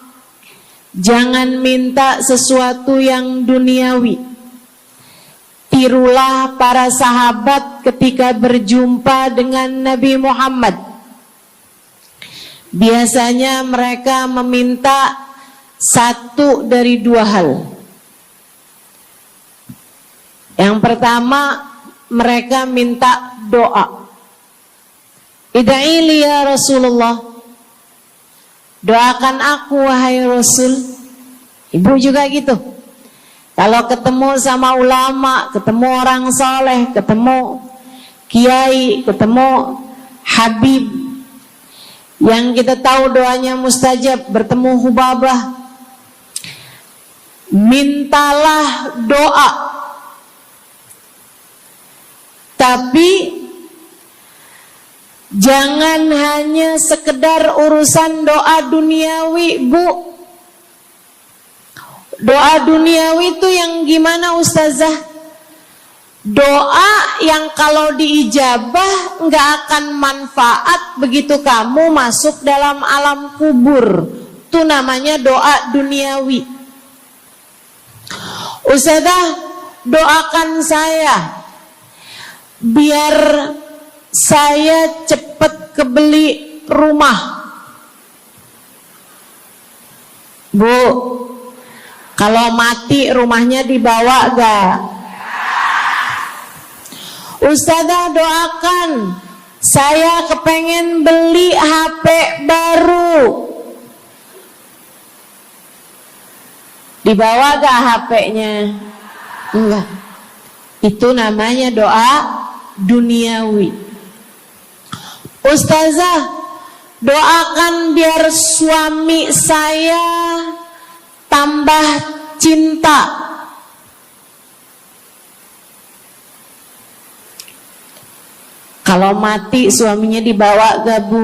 jangan minta sesuatu yang duniawi. Tirulah para sahabat ketika berjumpa dengan Nabi Muhammad. Biasanya mereka meminta satu dari dua hal. Yang pertama, mereka minta doa. Ida'ili ya Rasulullah, doakan aku wahai Rasul. Ibu juga gitu. Kalau ketemu sama ulama, ketemu orang soleh, ketemu kiai, ketemu habib yang kita tahu doanya mustajab, bertemu hubabah, mintalah doa. Tapi jangan hanya sekedar urusan doa duniawi, Bu. Doa duniawi itu yang gimana, Ustazah? Doa yang kalau diijabah nggak akan manfaat begitu kamu masuk dalam alam kubur. Itu namanya doa duniawi. Ustazah, doakan saya biar saya cepat kebeli rumah. Bu, kalau mati rumahnya dibawa gak? Ustazah, doakan saya kepengen beli HP baru. Dibawa gak HP-nya? Enggak. Itu namanya doa duniawi. Ustazah, Doakan biar suami saya tambah cinta. Kalau mati suaminya dibawa gak, Bu?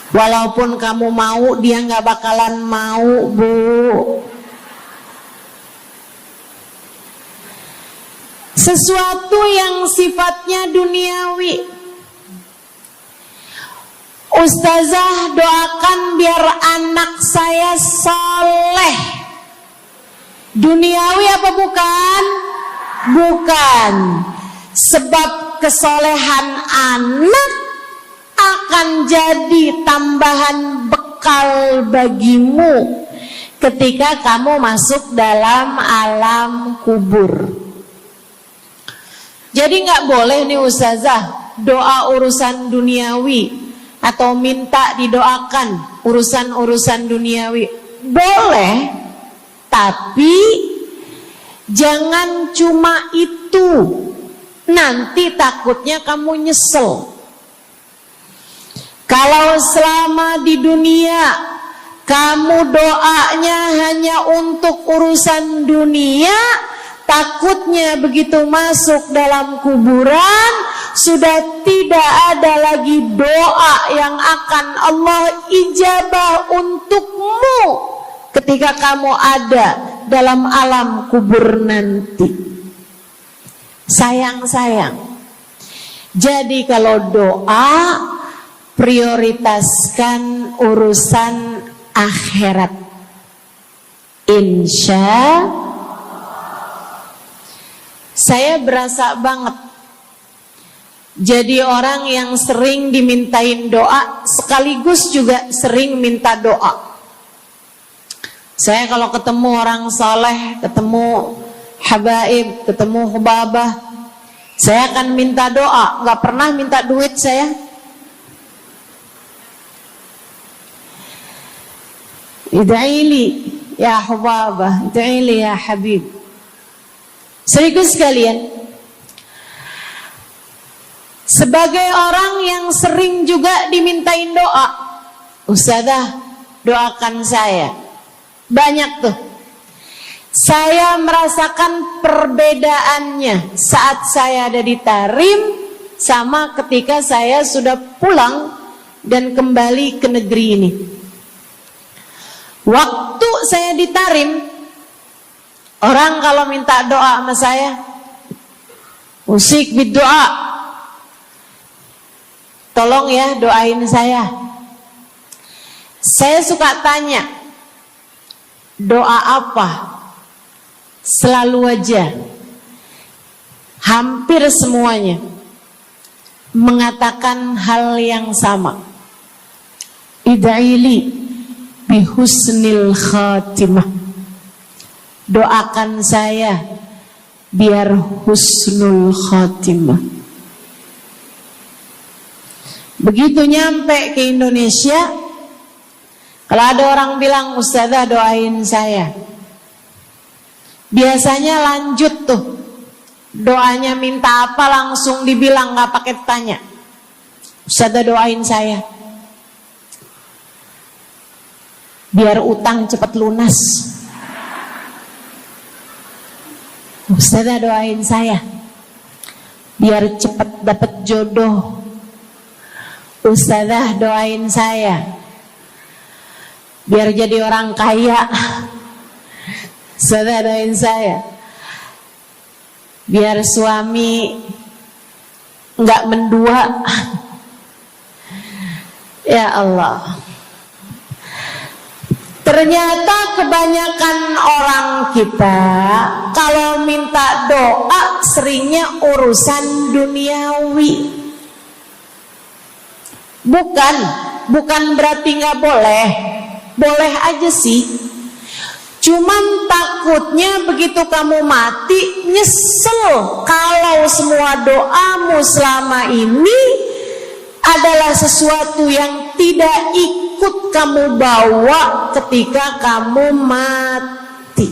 Walaupun kamu mau, dia gak bakalan mau, Bu. Sesuatu yang sifatnya duniawi. Ustazah, doakan biar anak saya soleh. Duniawi apa bukan? Bukan. Sebab kesolehan anak akan jadi tambahan bekal bagimu ketika kamu masuk dalam alam kubur. Jadi gak boleh nih ustazah doa urusan duniawi atau minta didoakan urusan-urusan duniawi. Boleh, tapi jangan cuma itu. Nanti takutnya kamu nyesel. Kalau selama di dunia kamu doanya hanya untuk urusan dunia, takutnya begitu masuk dalam kuburan sudah tidak ada lagi doa yang akan Allah ijabah untukmu ketika kamu ada dalam alam kubur nanti. Sayang. Jadi kalau doa, prioritaskan urusan akhirat. Insya saya berasa banget jadi orang yang sering dimintain doa sekaligus juga sering minta doa. Saya kalau ketemu orang soleh, ketemu habaib, ketemu hubabah, saya akan minta doa, gak pernah minta duit saya. Ida'ili ya hubabah, ida'ili ya habib. Serius sekalian, sebagai orang yang sering juga dimintain doa, ustazah doakan saya. Banyak tuh. Saya merasakan perbedaannya saat saya ada di Tarim sama ketika saya sudah pulang dan kembali ke negeri ini. Waktu saya di Tarim, orang kalau minta doa sama saya, usik berdoa, tolong ya doain saya. Saya suka tanya, doa apa? Selalu aja, hampir semuanya mengatakan hal yang sama. Ida'ili bihusnil khatimah. Doakan saya biar husnul khatimah. Begitu nyampe ke Indonesia, kalau ada orang bilang, ustazah doain saya, biasanya lanjut tuh, doanya minta apa langsung dibilang, gak pakai tanya. Ustazah doain saya biar utang cepat lunas. Ustazah doain saya biar cepat dapat jodoh. Ustazah doain saya biar jadi orang kaya. Ustazah doain saya biar suami nggak mendua. Ya Allah, ternyata kebanyakan orang kita kalau minta doa seringnya urusan duniawi. Bukan berarti nggak boleh, boleh aja sih. Cuman takutnya begitu kamu mati nyesel kalau semua doamu selama ini adalah sesuatu yang tidak ikut kamu bawa ketika kamu mati.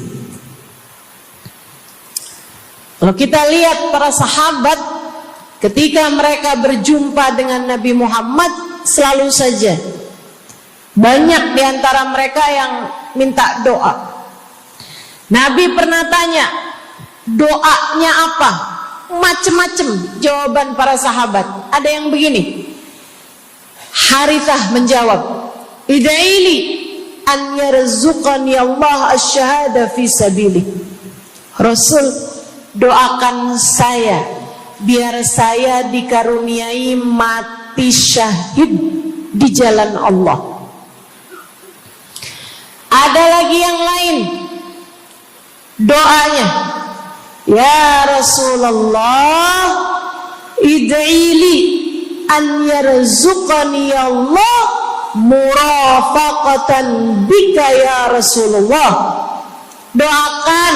Kalau kita lihat para sahabat ketika mereka berjumpa dengan Nabi Muhammad, selalu saja banyak di antara mereka yang minta doa. Nabi pernah tanya, doanya apa? Macem-macem jawaban para sahabat. Ada yang begini, Harithah menjawab, ida'ili an yarzuqani Allah asyhada fi sabilih. Rasul, doakan saya biar saya dikaruniai mati syahid di jalan Allah. Ada lagi yang lain doanya, ya Rasulullah, id'ili an yarzuqani Allah murafaqatan bika ya Rasulullah. Doakan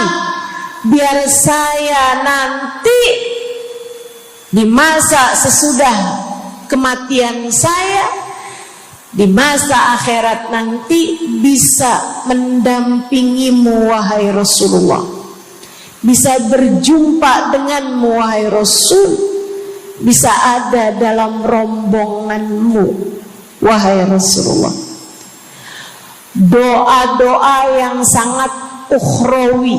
biar saya nanti di masa sesudah kematian saya, di masa akhirat nanti bisa mendampingimu wahai Rasulullah, bisa berjumpa denganmu wahai Rasul, bisa ada dalam rombonganmu wahai Rasulullah. Doa-doa yang sangat ukhrawi,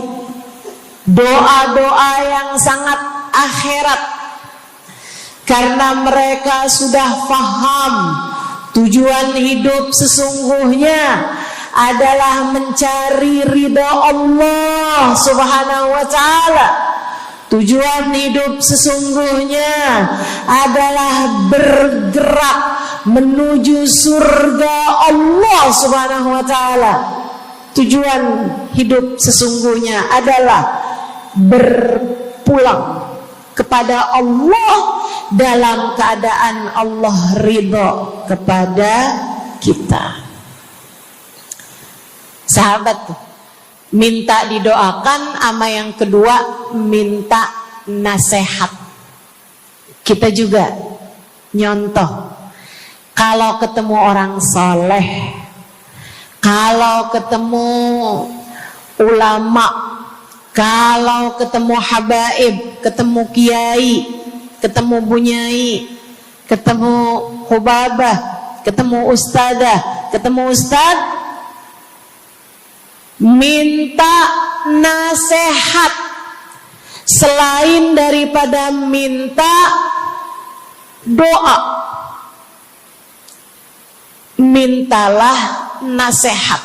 doa-doa yang sangat akhirat, karena mereka sudah faham tujuan hidup sesungguhnya adalah mencari ridha Allah Subhanahu wa ta'ala. Tujuan hidup sesungguhnya adalah bergerak menuju surga Allah Subhanahu wa ta'ala. Tujuan hidup sesungguhnya adalah berpulang kepada Allah dalam keadaan Allah ridha kepada kita. Sahabat tuh minta didoakan, sama yang kedua minta nasihat. Kita juga nyontoh, kalau ketemu orang soleh, kalau ketemu ulama, kalau ketemu habaib, ketemu kiai, ketemu bunyai, ketemu hubabah, ketemu ustadzah, ketemu ustadz, minta nasihat. Selain daripada minta doa, mintalah nasihat.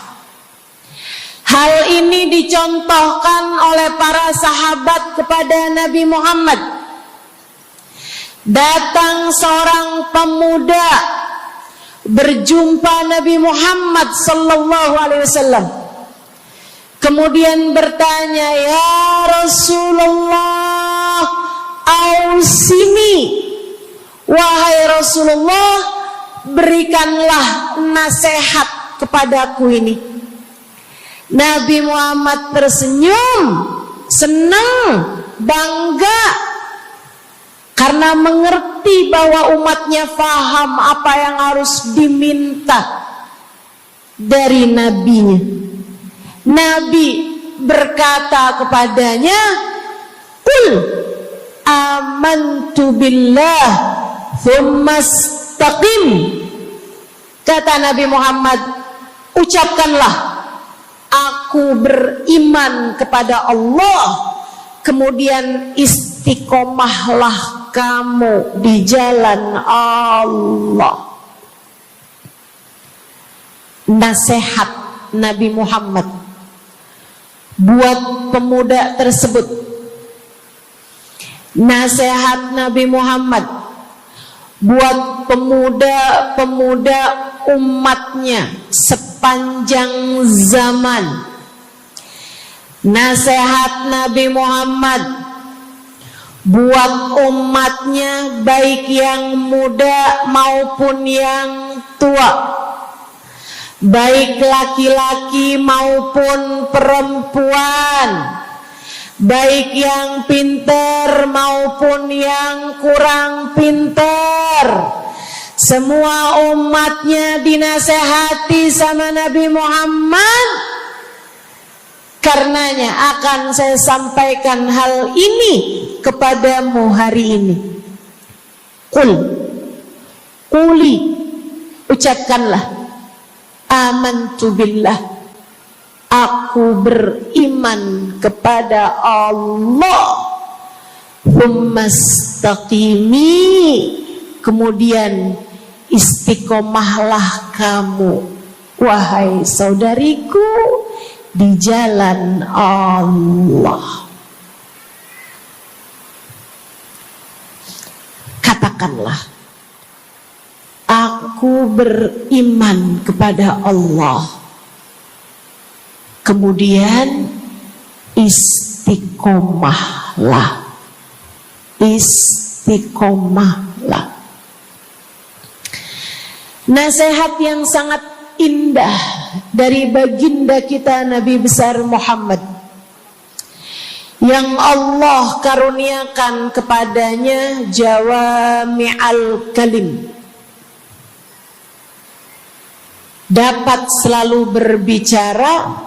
Hal ini dicontohkan oleh para sahabat kepada Nabi Muhammad. Datang seorang pemuda berjumpa Nabi Muhammad sallallahu alaihi wasallam. Kemudian bertanya, ya Rasulullah, ausini, wahai Rasulullah, berikanlah nasihat kepadaku ini. Nabi Muhammad tersenyum, senang, bangga, karena mengerti bahwa umatnya faham apa yang harus diminta dari nabinya. Nabi berkata kepadanya, "Qul amantu billah tsumma istaqim." Kata Nabi Muhammad, ucapkanlah, aku beriman kepada Allah, kemudian istiqomahlah kamu di jalan Allah. Nasihat Nabi Muhammad buat pemuda tersebut, nasihat Nabi Muhammad buat pemuda-pemuda umatnya sepanjang zaman, nasihat Nabi Muhammad buat umatnya baik yang muda maupun yang tua, baik laki-laki maupun perempuan, baik yang pintar maupun yang kurang pintar, semua umatnya dinasehati sama Nabi Muhammad. Karenanya akan saya sampaikan hal ini kepadamu hari ini. Quli, ucapkanlah, amantu billah, aku beriman kepada Allah. Tsumastaqimi, kemudian istiqomahlah kamu, wahai saudariku, di jalan Allah. Katakanlah, aku beriman kepada Allah. Kemudian istiqomahlah. Istiqomahlah. Nasihat yang sangat indah dari baginda kita Nabi besar Muhammad, yang Allah karuniakan kepadanya jawami'al kalim, dapat selalu berbicara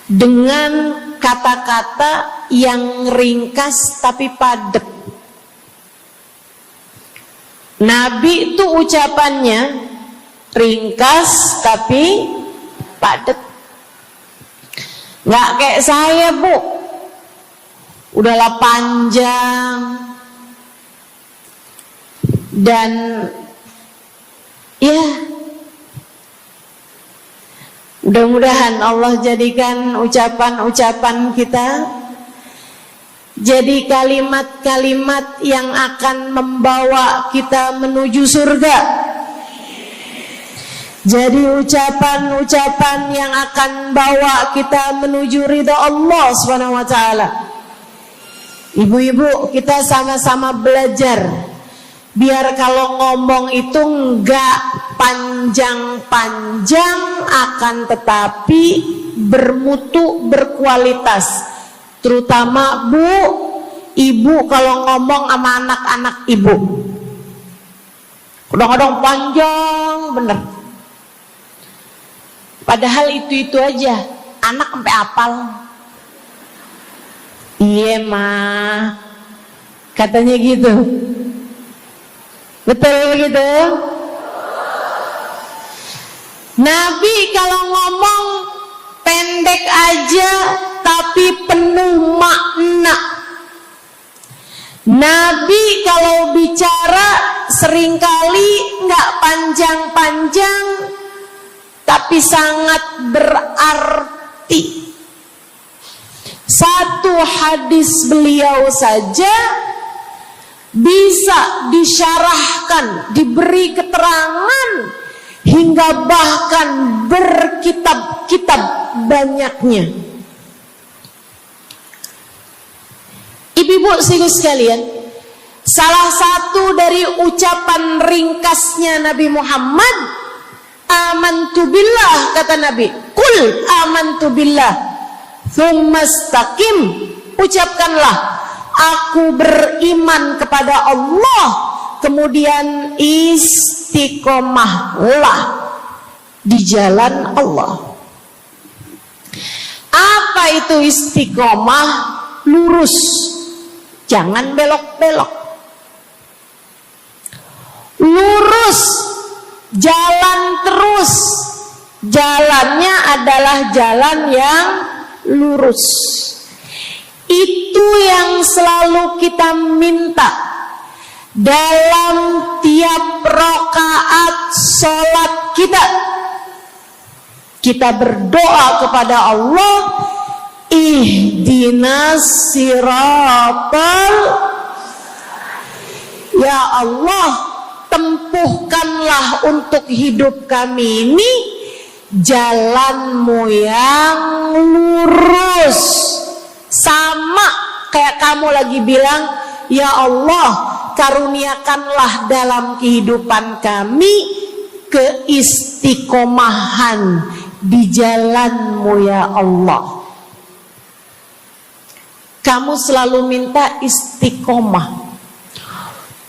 dengan kata-kata yang ringkas tapi padat. Nabi itu ucapannya ringkas tapi padat. Nggak kayak saya, Bu, udahlah panjang dan ya, mudah-mudahan Allah jadikan ucapan-ucapan kita jadi kalimat-kalimat yang akan membawa kita menuju surga. Jadi ucapan-ucapan yang akan bawa kita menuju ridha Allah Subhanahu wa taala. Ibu-ibu, kita sama-sama belajar biar kalau ngomong itu enggak panjang-panjang, akan tetapi bermutu, berkualitas. Terutama Bu, ibu kalau ngomong sama anak-anak ibu, kadang-kadang panjang bener. Padahal itu aja, anak sampai hafal. Iya mah, katanya gitu. Betul gitu? Nabi kalau ngomong pendek aja tapi penuh makna. Nabi kalau bicara seringkali nggak panjang-panjang tapi sangat berarti. Satu hadis beliau saja bisa disyarahkan, diberi keterangan, hingga bahkan berkitab-kitab banyaknya. Ibu-ibu sekalian, salah satu dari ucapan ringkasnya Nabi Muhammad, amantu billah, kata Nabi, qul amantu billah, tsumastaqim, ucapkanlah, aku beriman kepada Allah, kemudian istiqomahlah di jalan Allah. Apa itu istiqomah? Lurus, jangan belok-belok. Lurus, jalan terus. Jalannya adalah jalan yang lurus. Itu yang selalu kita minta dalam tiap rakaat sholat kita. Kita berdoa kepada Allah, ihdinas siratal, ya Allah, tempuhkanlah untuk hidup kami ini jalanmu yang lurus. Sama kayak kamu lagi bilang, ya Allah, karuniakanlah dalam kehidupan kami keistiqomahan di jalanmu ya Allah. Kamu selalu minta istiqomah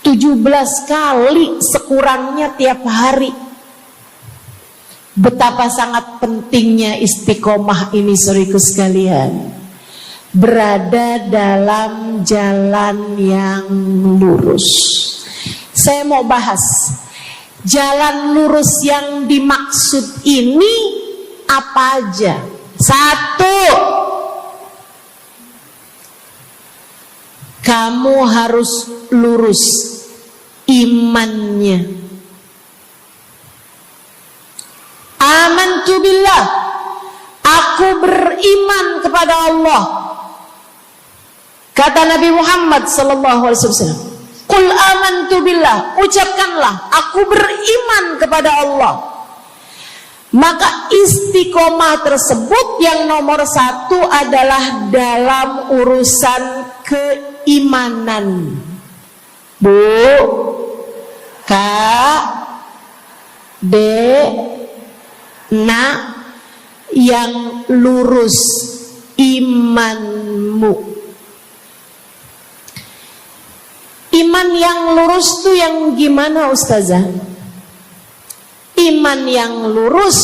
17 kali sekurangnya tiap hari. Betapa sangat pentingnya istiqomah ini, saudaraku sekalian. berada dalam jalan yang lurus. Saya mau bahas jalan lurus yang dimaksud ini apa aja. Satu, kamu harus lurus imannya. Amantu billah, aku beriman kepada Allah. Kata Nabi Muhammad sallallahu alaihi wasallam, "Qul amantu billah," ucapkanlah, aku beriman kepada Allah. Maka istiqomah tersebut yang nomor satu adalah dalam urusan keimanan. Bu, Kak, Dek, Nak, yang lurus imanmu. Iman yang lurus tuh yang gimana, Ustazah? Iman yang lurus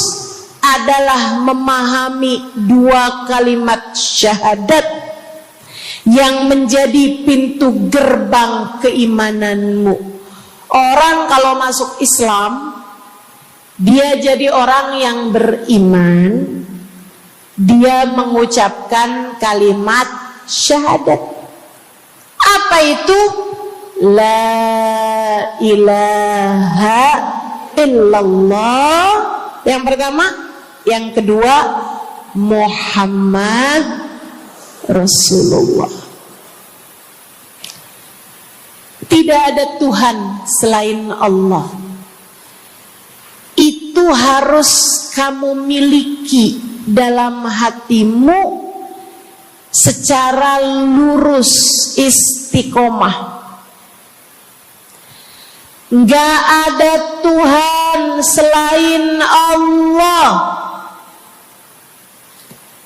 adalah memahami dua kalimat syahadat yang menjadi pintu gerbang keimananmu. Orang kalau masuk Islam, dia jadi orang yang beriman, dia mengucapkan kalimat syahadat. Apa itu? La ilaha illallah. Yang pertama. Yang kedua, Muhammad Rasulullah. Tidak ada Tuhan selain Allah. Itu harus kamu miliki dalam hatimu secara lurus, istiqomah. Gak ada Tuhan selain Allah.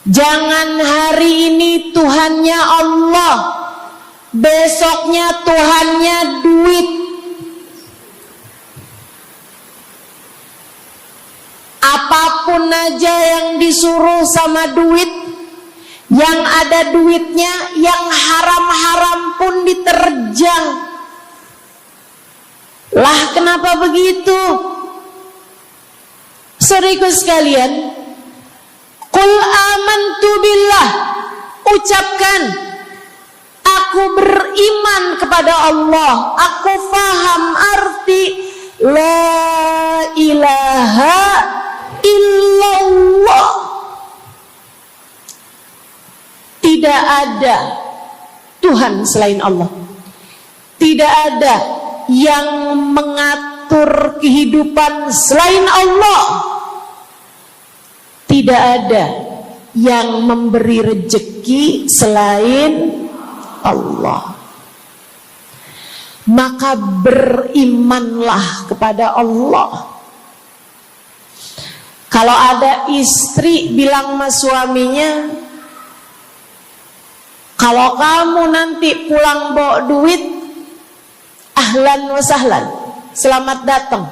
Jangan hari ini Tuhannya Allah, besoknya Tuhannya duit. Apapun aja yang disuruh sama duit, yang ada duitnya, yang haram-haram pun diterjang. Lah kenapa begitu? Saudaraku sekalian, Qul amantu billah, ucapkan, aku beriman kepada Allah. Aku faham arti la ilaha illallah. Tidak ada Tuhan selain Allah. Tidak ada yang mengatur kehidupan selain Allah. Tidak ada yang memberi rezeki selain Allah. Maka berimanlah kepada Allah. Kalau ada istri bilang sama suaminya, kalau kamu nanti pulang bawa duit, ahlan wa sahlan, selamat datang.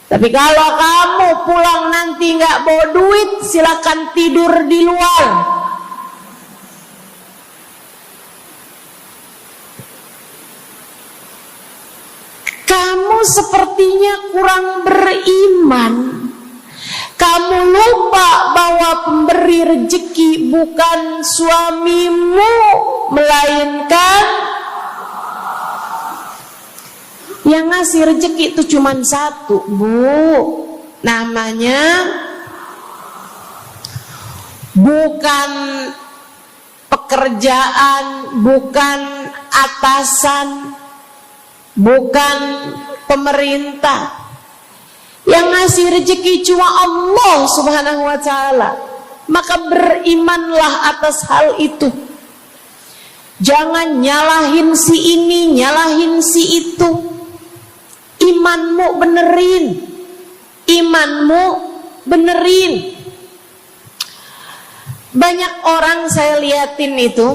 Tapi kalau kamu pulang nanti nggak bawa duit, silakan tidur di luar. Kamu sepertinya kurang beriman. Kamu lupa bahwa pemberi rezeki bukan suamimu, melainkan yang ngasih rezeki itu cuma satu, Bu. Namanya bukan pekerjaan, bukan atasan, bukan pemerintah. Yang ngasih rezeki cuma Allah Subhanahu wa ta'ala. Maka berimanlah atas hal itu. Jangan nyalahin si ini, nyalahin si itu. Imanmu benerin. Imanmu benerin. Banyak orang saya liatin itu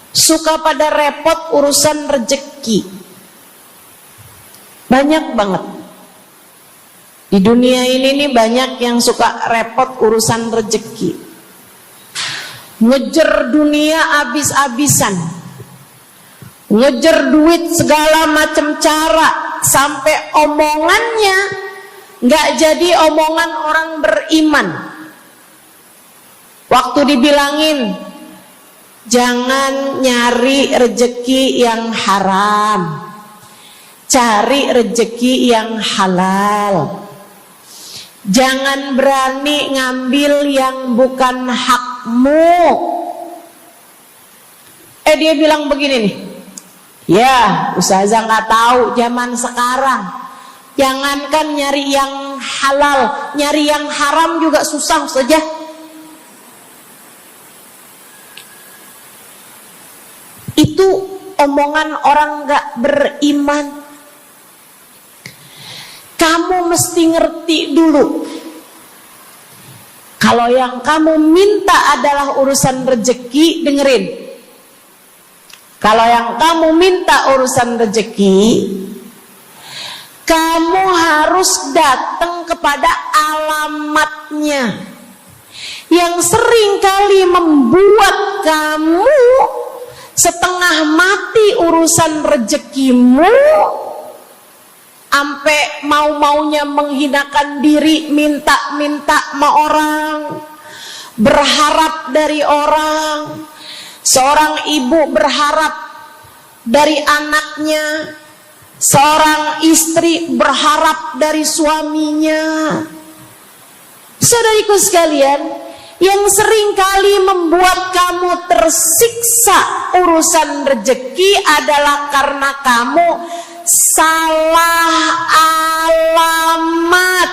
suka pada repot urusan rezeki. Banyak banget. Di dunia ini nih banyak yang suka repot urusan rezeki. ngejar dunia abis-abisan, ngejar duit segala macam cara, sampai omongannya nggak jadi omongan orang beriman. Waktu dibilangin jangan nyari rejeki yang haram, cari rejeki yang halal. Jangan berani ngambil yang bukan hakmu. Dia bilang begini nih, ya ustazah nggak tahu zaman sekarang, jangankan nyari yang halal, nyari yang haram juga susah saja. Itu omongan orang nggak beriman. Kamu mesti ngerti dulu, kalau yang kamu minta adalah urusan rezeki, dengerin. Kalau yang kamu minta urusan rezeki, kamu harus datang kepada alamatnya. Yang sering kali membuat kamu setengah mati urusan rezekimu, sampai mau-maunya menghinakan diri, minta-minta sama orang, berharap dari orang. Seorang ibu berharap dari anaknya, seorang istri berharap dari suaminya. Saudariku sekalian, yang sering kali membuat kamu tersiksa urusan rezeki adalah karena kamu salah alamat.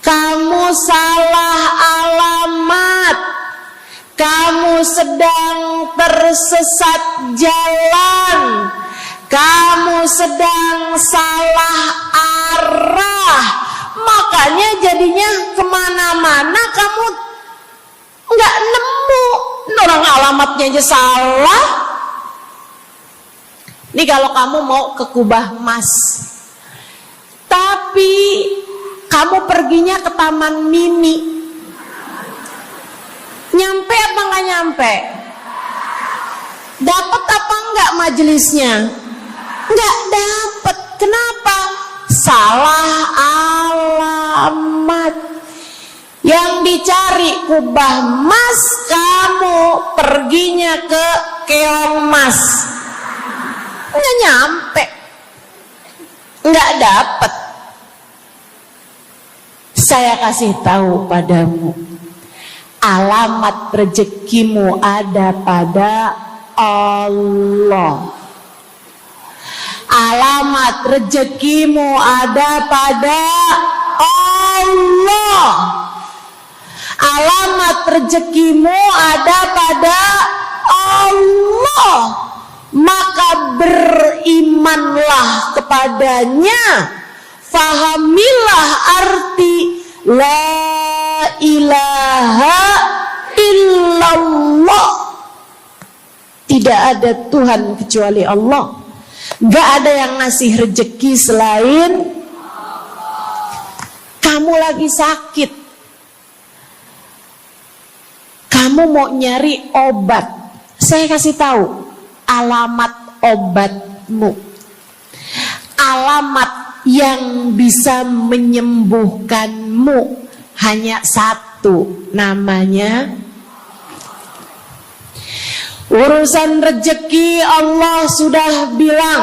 Kamu salah alamat. Kamu sedang tersesat jalan. Kamu sedang salah arah. Makanya jadinya kemana-mana kamu nggak nemu. Orang alamatnya aja salah. Ini kalau kamu mau ke Kubah Mas, tapi kamu perginya ke Taman Mini, nyampe apa nggak nyampe? Dapat apa enggak majelisnya? Nggak dapat. Kenapa? Salah alamat. Yang dicari Kubah Mas, kamu perginya ke Keong Mas. Nggak nyampe, nggak dapat. Saya kasih tahu padamu, alamat rezekimu ada pada Allah. Alamat rezekimu ada pada Allah. Alamat rezekimu ada pada Allah. Maka berimanlah kepadanya, fahamilah arti la ilaha illallah. Tidak ada Tuhan kecuali Allah. Gak ada yang ngasih rezeki selain kamu. Lagi sakit, kamu mau nyari obat, saya kasih tahu alamat obatmu. Alamat yang bisa menyembuhkanmu hanya satu, namanya urusan rezeki. Allah sudah bilang,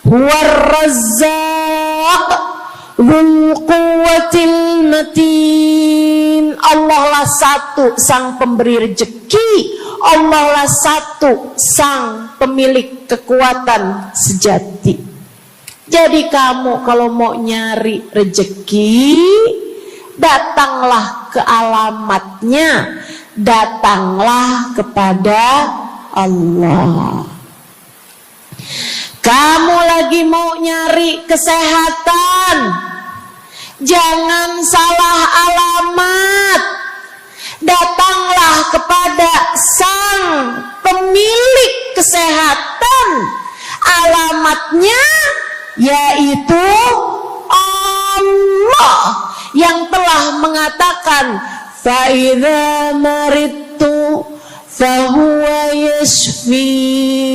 huwar razzaq dzul quwwatil matin. Allah lah satu sang pemberi rezeki. Allah lah satu sang pemilik kekuatan sejati. Jadi kamu kalau mau nyari rezeki, datanglah ke alamatnya, datanglah kepada Allah. Kamu lagi mau nyari kesehatan, jangan salah alamat. Datanglah kepada sang pemilik kesehatan. Alamatnya yaitu Allah yang telah mengatakan, fa idza maridtu fa huwa yashfin.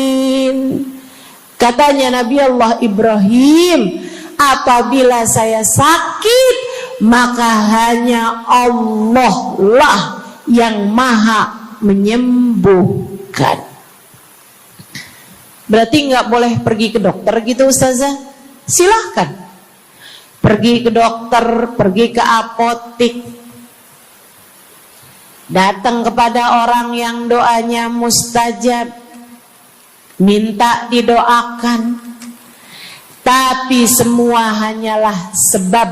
Katanya Nabi Allah Ibrahim, apabila saya sakit, maka hanya Allah lah yang maha menyembuhkan. Berarti nggak boleh pergi ke dokter gitu Ustazah? Silahkan pergi ke dokter, pergi ke apotik, datang kepada orang yang doanya mustajab, minta didoakan. Tapi semua hanyalah sebab,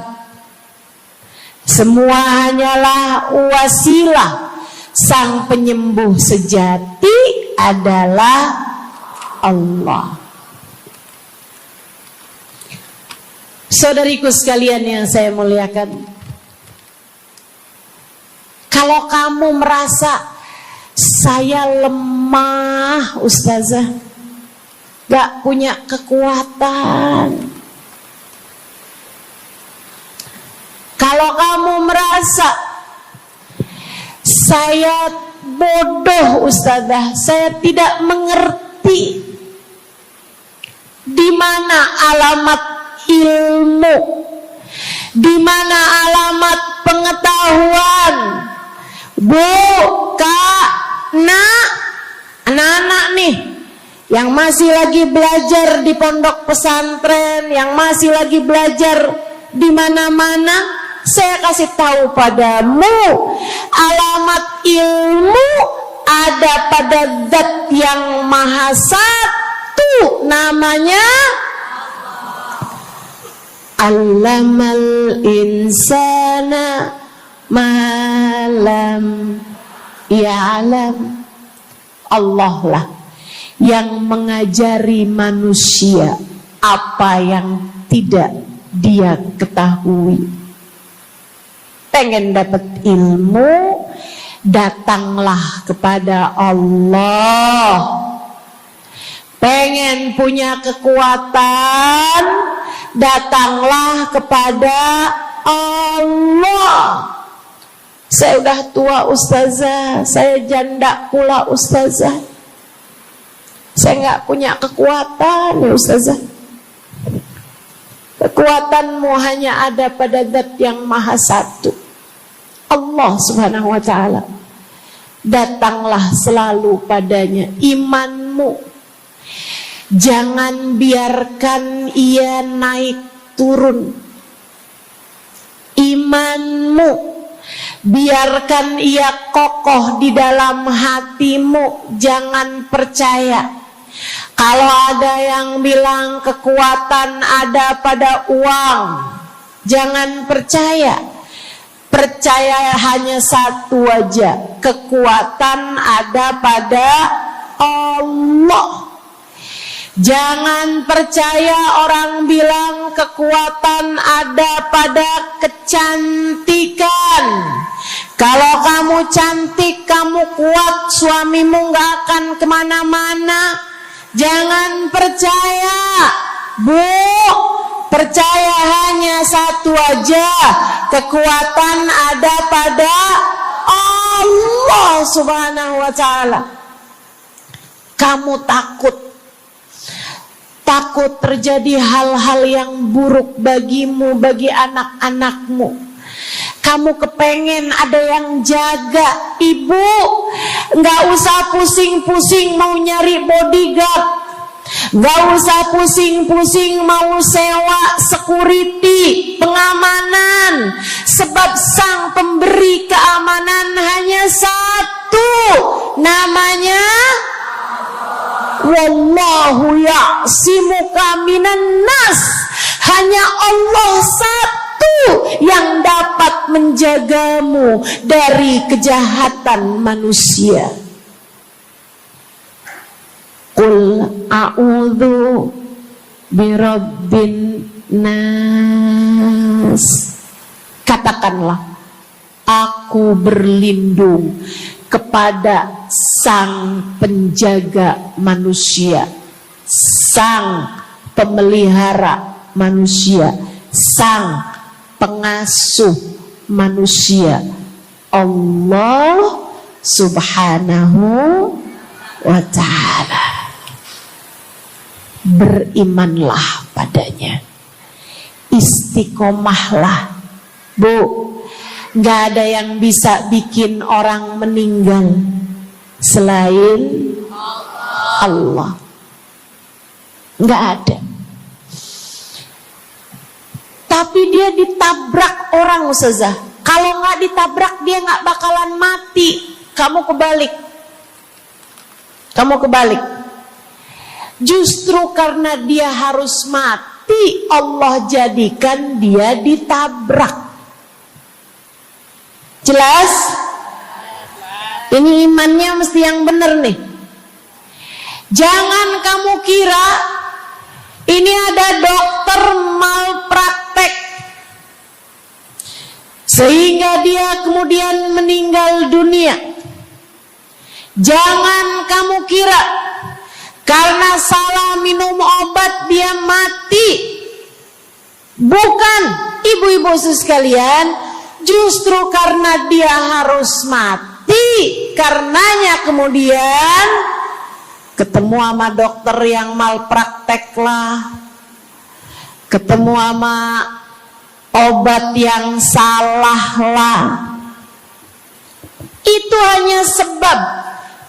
semua hanyalah wasilah. Sang penyembuh sejati adalah Allah. Saudariku sekalian yang saya muliakan, kalau kamu merasa saya lemah Ustazah, gak punya kekuatan, kalau kamu merasa saya bodoh Ustazah, saya tidak mengerti di mana alamat ilmu, di mana alamat pengetahuan. Bu, Kak, Nak, anak-anak nih yang masih lagi belajar di pondok pesantren, yang masih lagi belajar di mana-mana, saya kasih tahu padamu, alamat ilmu ada pada Zat yang Maha Satu, namanya Allamal insana malam ya'lam. Allah lah yang mengajari manusia apa yang tidak dia ketahui. Pengen dapat ilmu, datanglah kepada Allah. Pengen punya kekuatan, datanglah kepada Allah. Saya udah tua Ustazah, saya janda pula Ustazah, saya nggak punya kekuatan ya Ustazah. Kekuatanmu hanya ada pada Zat yang Maha Satu, Allah Subhanahu wa Ta'ala. Datanglah selalu padanya. Imanmu jangan biarkan ia naik turun. Imanmu biarkan ia kokoh di dalam hatimu. Jangan percaya kalau ada yang bilang kekuatan ada pada uang. Jangan percaya. Percaya hanya satu aja, kekuatan ada pada Allah. Jangan percaya orang bilang kekuatan ada pada kecantikan. Kalau kamu cantik, kamu kuat, suamimu gak akan kemana-mana. Jangan percaya, Bu. Percaya hanya satu aja, kekuatan ada pada Allah Subhanahu wa Ta'ala. Kamu takut terjadi hal-hal yang buruk bagimu, bagi anak-anakmu. Kamu kepengen ada yang jaga. Ibu, gak usah pusing-pusing mau nyari bodyguard, gak usah pusing-pusing mau sewa security, pengamanan. Sebab sang pemberi keamanan hanya satu, namanya Wallahu ya'simuka minan nas. Hanya Allah satu yang dapat menjagamu dari kejahatan manusia. Qul a'udzu birabbin nas. Katakanlah, aku berlindung kepada sang penjaga manusia, sang pemelihara manusia, sang pengasuh manusia. Allah Subhanahu wa ta'ala. Berimanlah padanya, istiqomahlah. Bu, gak ada yang bisa bikin orang meninggal selain Allah. Gak ada. Tapi dia ditabrak orang, Ustazah. Kalau gak ditabrak dia gak bakalan mati. Kamu kebalik. Justru karena dia harus mati, Allah jadikan dia ditabrak. Jelas? Ini imannya mesti yang benar nih. Jangan kamu kira ini ada dokter malpraktek sehingga dia kemudian meninggal dunia. Jangan kamu kira karena salah minum obat dia mati. Bukan, ibu-ibu sekalian, justru karena dia harus mati, karenanya kemudian ketemu sama dokter yang malpraktek lah, ketemu sama obat yang salah lah. Itu hanya sebab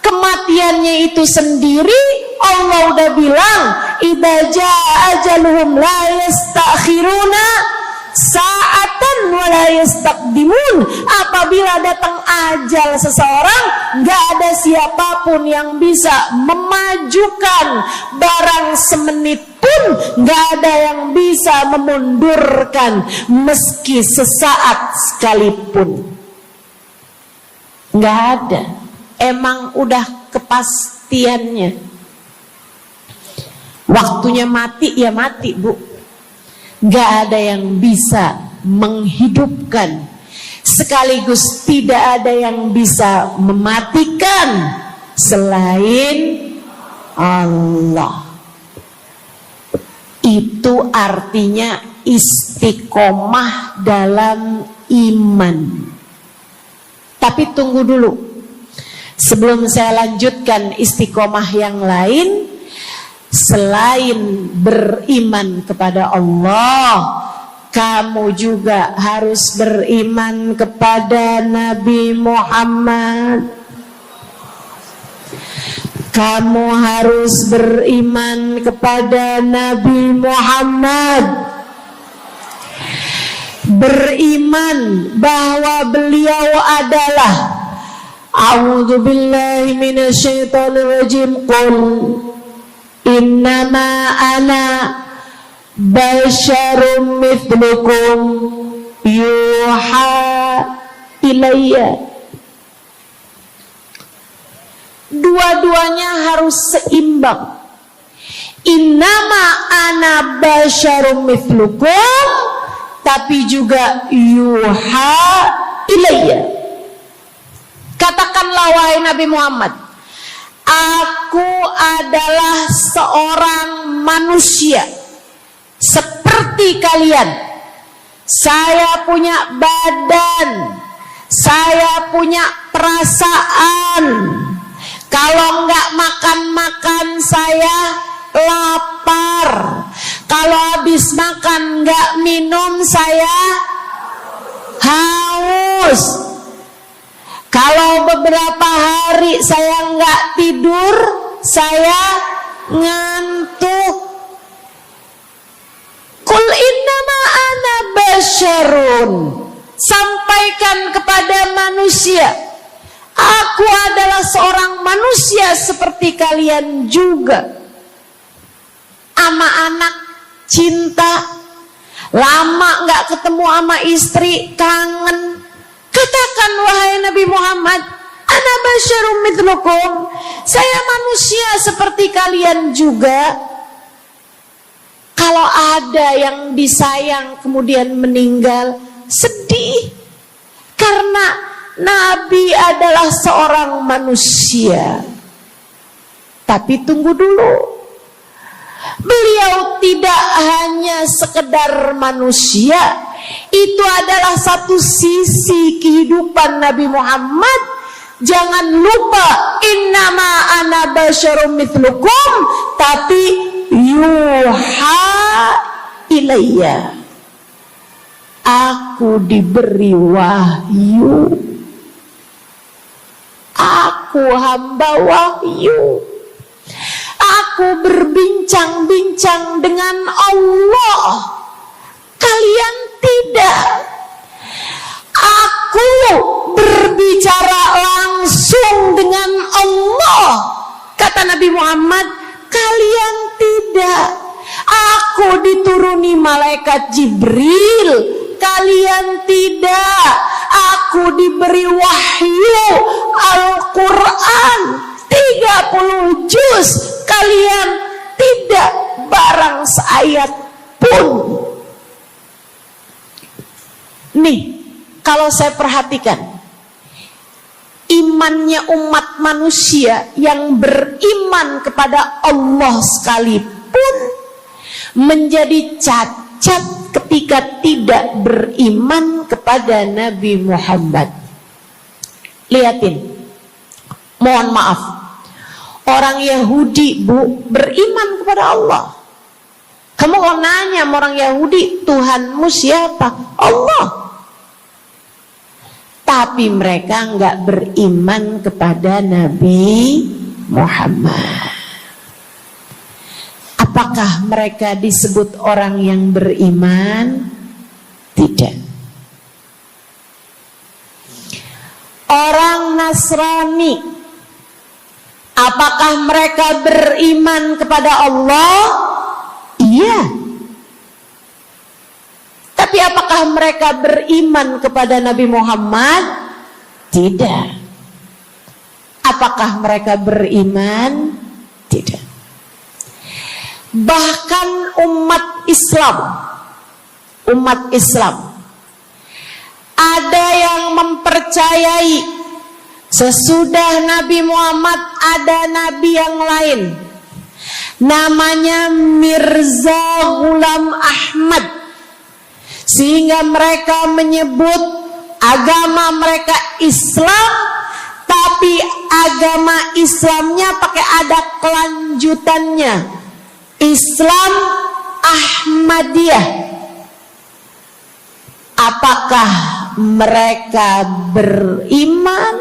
kematiannya itu sendiri. Allah udah bilang, idza jaa ajaluhum la yastakhiruna sa'atan wa la yastaqdimun. Apabila datang ajal seseorang, enggak ada siapapun yang bisa memajukan barang semenit pun, enggak ada yang bisa memundurkan meski sesaat sekalipun. Enggak ada. Emang udah kepastiannya. Waktunya mati ya mati, Bu. Gak ada yang bisa menghidupkan, sekaligus tidak ada yang bisa mematikan selain Allah. Itu artinya istiqomah dalam iman. Tapi tunggu dulu, sebelum saya lanjutkan istiqomah yang lain. Selain beriman kepada Allah, kamu juga harus beriman kepada Nabi Muhammad. Kamu harus beriman kepada Nabi Muhammad. Beriman bahwa beliau adalah, a'udzubillahi minasyaitonirrajim, qul innama ana basyarum mithlukum yuha ilayya. Dua-duanya harus seimbang. Innama ana basyarum mithlukum, tapi juga yuha ilayya. Katakanlah wahai Nabi Muhammad, aku adalah seorang manusia seperti kalian. Saya punya badan, saya punya perasaan. Kalau nggak makan-makan saya lapar. Kalau habis makan nggak minum saya haus. Kalau beberapa hari saya nggak tidur, saya ngantuk. Qul innama ana basyarun. Sampaikan kepada manusia, aku adalah seorang manusia seperti kalian juga. Ama anak cinta, lama nggak ketemu sama istri, kangen. Katakan wahai Nabi Muhammad, ana basyarum mithlukum, saya manusia seperti kalian juga. Kalau ada yang disayang kemudian meninggal, sedih. Karena Nabi adalah seorang manusia. Tapi tunggu dulu, beliau tidak hanya sekedar manusia, Itu adalah satu sisi kehidupan Nabi Muhammad. Jangan lupa, innama ana basyarum mithlukum, tapi yuha ilayya, aku diberi wahyu, aku hamba wahyu, aku berbincang-bincang dengan Allah, kalian tidak. Aku berbicara langsung dengan Allah, kata Nabi Muhammad, kalian tidak. Aku dituruni malaikat Jibril, kalian tidak. Aku diberi wahyu Al-Quran 30 juz, kalian tidak barang seayat pun. Nih, kalau saya perhatikan, imannya umat manusia yang beriman kepada Allah sekalipun menjadi cacat ketika tidak beriman kepada Nabi Muhammad. Lihatin, mohon maaf, orang Yahudi beriman kepada Allah. Kamu kalau nanya sama orang Yahudi, Tuhanmu siapa? Allah. Tapi mereka enggak beriman kepada Nabi Muhammad. Apakah mereka disebut orang yang beriman? Tidak. Orang Nasrani, apakah mereka beriman kepada Allah? Iya. Tapi apakah mereka beriman kepada Nabi Muhammad? Tidak. Apakah mereka beriman? Tidak. Bahkan umat Islam ada yang mempercayai sesudah Nabi Muhammad ada nabi yang lain, namanya Mirza Ghulam Ahmad, sehingga mereka menyebut agama mereka Islam, tapi agama Islamnya pakai ada kelanjutannya, Islam Ahmadiyah. Apakah mereka beriman?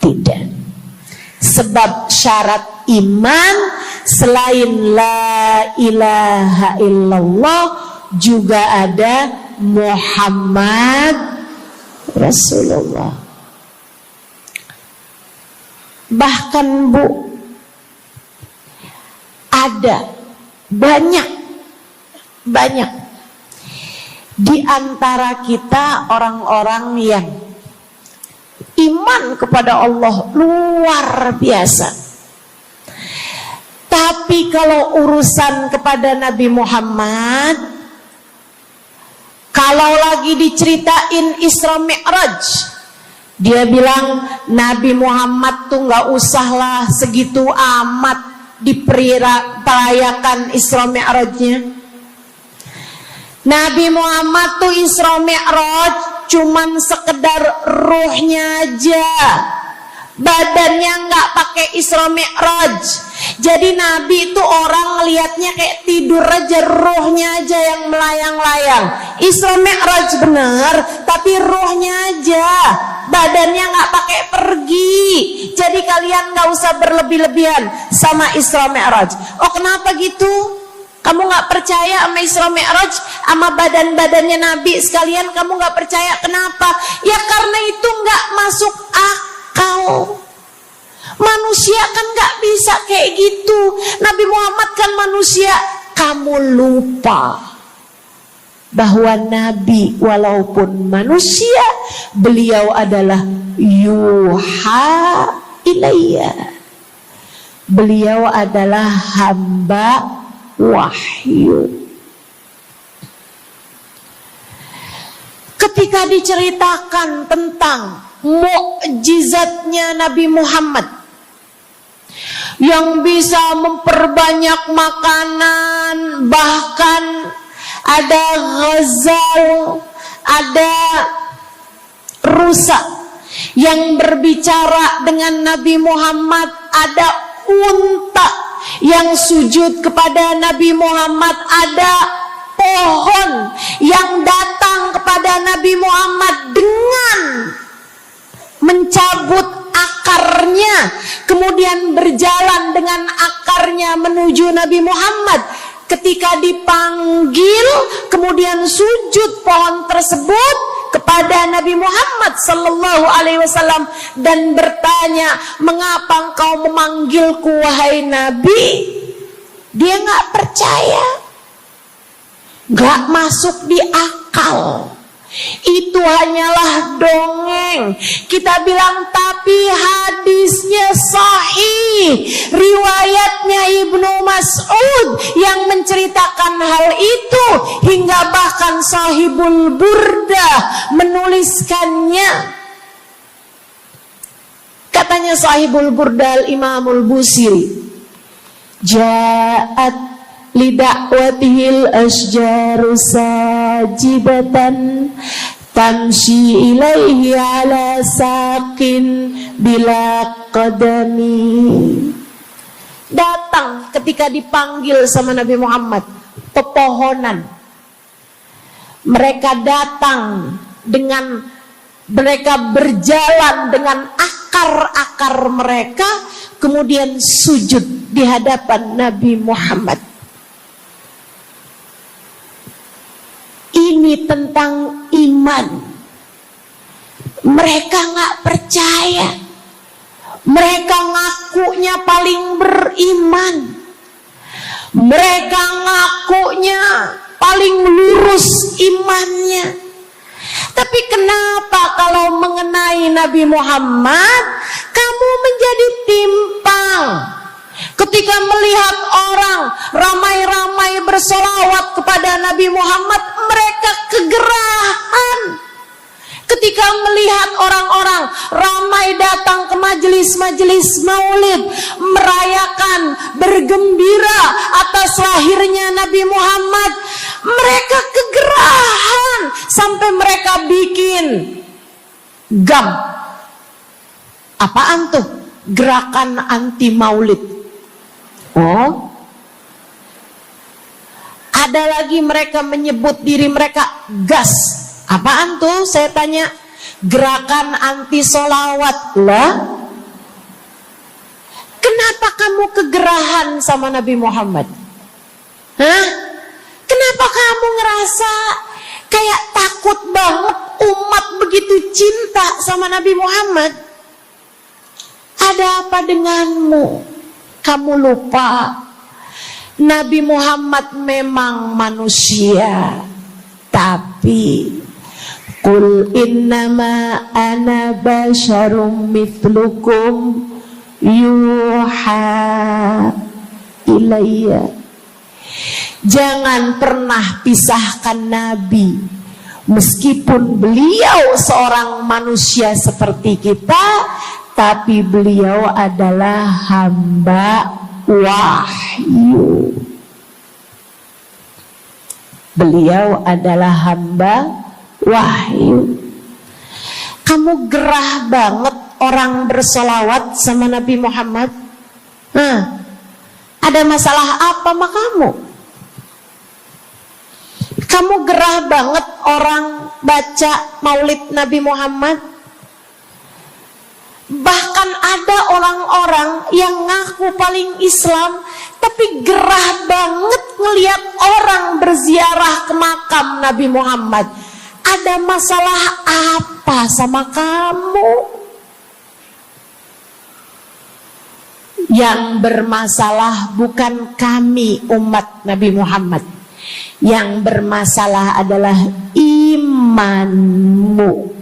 Tidak. Sebab syarat iman selain la ilaha illallah juga ada Muhammad Rasulullah. Bahkan Bu, ada banyak di antara kita orang-orang yang iman kepada Allah luar biasa, tapi kalau urusan kepada Nabi Muhammad, kalau lagi diceritain Isra Mi'raj, dia bilang Nabi Muhammad tuh gak usahlah segitu amat diperayakan Isra Mi'rajnya. Nabi Muhammad tuh Isra Mi'raj cuman sekedar ruhnya aja, badannya nggak pakai Isra Mi'raj. Jadi Nabi itu orang ngelihatnya kayak tidur aja, ruhnya aja yang melayang-layang. Isra Mi'raj bener, tapi ruhnya aja, badannya nggak pakai pergi. Jadi kalian nggak usah berlebih-lebihan sama Isra Mi'raj. Oh kenapa gitu? Kamu gak percaya sama Isra Mi'raj, sama badan-badannya Nabi sekalian, kamu gak percaya, kenapa? Ya karena itu gak masuk akal. Manusia kan gak bisa kayak gitu. Nabi Muhammad kan manusia. Kamu lupa bahwa Nabi walaupun manusia, beliau adalah yuha ilayya. Beliau adalah hamba wahyu. Ketika diceritakan tentang mukjizatnya Nabi Muhammad yang bisa memperbanyak makanan, bahkan ada ghazal, ada rusa yang berbicara dengan Nabi Muhammad, ada unta yang sujud kepada Nabi Muhammad, ada pohon yang datang kepada Nabi Muhammad dengan mencabut akarnya, kemudian berjalan dengan akarnya menuju Nabi Muhammad. Ketika dipanggil, kemudian sujud pohon tersebut kepada Nabi Muhammad sallallahu alaihi wasallam dan bertanya, "Mengapa engkau memanggilku wahai Nabi?" Dia nggak percaya, nggak masuk di akal. Itu hanyalah dongeng. Kita bilang tapi hadisnya sahih, riwayatnya Ibnu Mas'ud yang menceritakan hal itu, hingga bahkan Sahibul Burdah menuliskannya. Katanya Sahibul Burdah Imamul Busiri, ja'at lidakwatihil asjaru sajibatan tamshi ilaihi ala saqin bila qadami. Datang ketika dipanggil sama Nabi Muhammad pepohonan. Mereka datang dengan, mereka berjalan dengan akar-akar mereka, kemudian sujud di hadapan Nabi Muhammad. Ini tentang iman. Mereka nggak percaya. Mereka ngakunya paling beriman. Mereka ngakunya paling lurus imannya. Tapi kenapa kalau mengenai Nabi Muhammad kamu menjadi timpang? Ketika melihat orang ramai-ramai bersolawat kepada Nabi Muhammad, mereka kegerahan. Ketika melihat orang-orang ramai datang ke majelis-majelis maulid, merayakan, bergembira atas lahirnya Nabi Muhammad, mereka kegerahan sampai mereka bikin GAM. Apaan tuh? Gerakan anti maulid. Oh, ada lagi mereka menyebut diri mereka GAS. Apaan tuh? Saya tanya. Gerakan anti solawat lah. Kenapa kamu kegerahan sama Nabi Muhammad? Hah? Kenapa kamu ngerasa kayak takut banget umat begitu cinta sama Nabi Muhammad? Ada apa denganmu? Kamu lupa Nabi Muhammad memang manusia, tapi qul innama ana basyarum mithlukum yuha ilayya. Jangan pernah pisahkan Nabi, meskipun beliau seorang manusia seperti kita, tapi beliau adalah hamba wahyu. Beliau adalah hamba wahyu. Kamu gerah banget orang bersolawat sama Nabi Muhammad. Ada masalah apa sama kamu? Kamu gerah banget orang baca maulid Nabi Muhammad. Bahkan ada orang-orang yang ngaku paling Islam, tapi gerah banget ngelihat orang berziarah ke makam Nabi Muhammad. Ada masalah apa sama kamu? Yang bermasalah bukan kami umat Nabi Muhammad. Yang bermasalah adalah imanmu.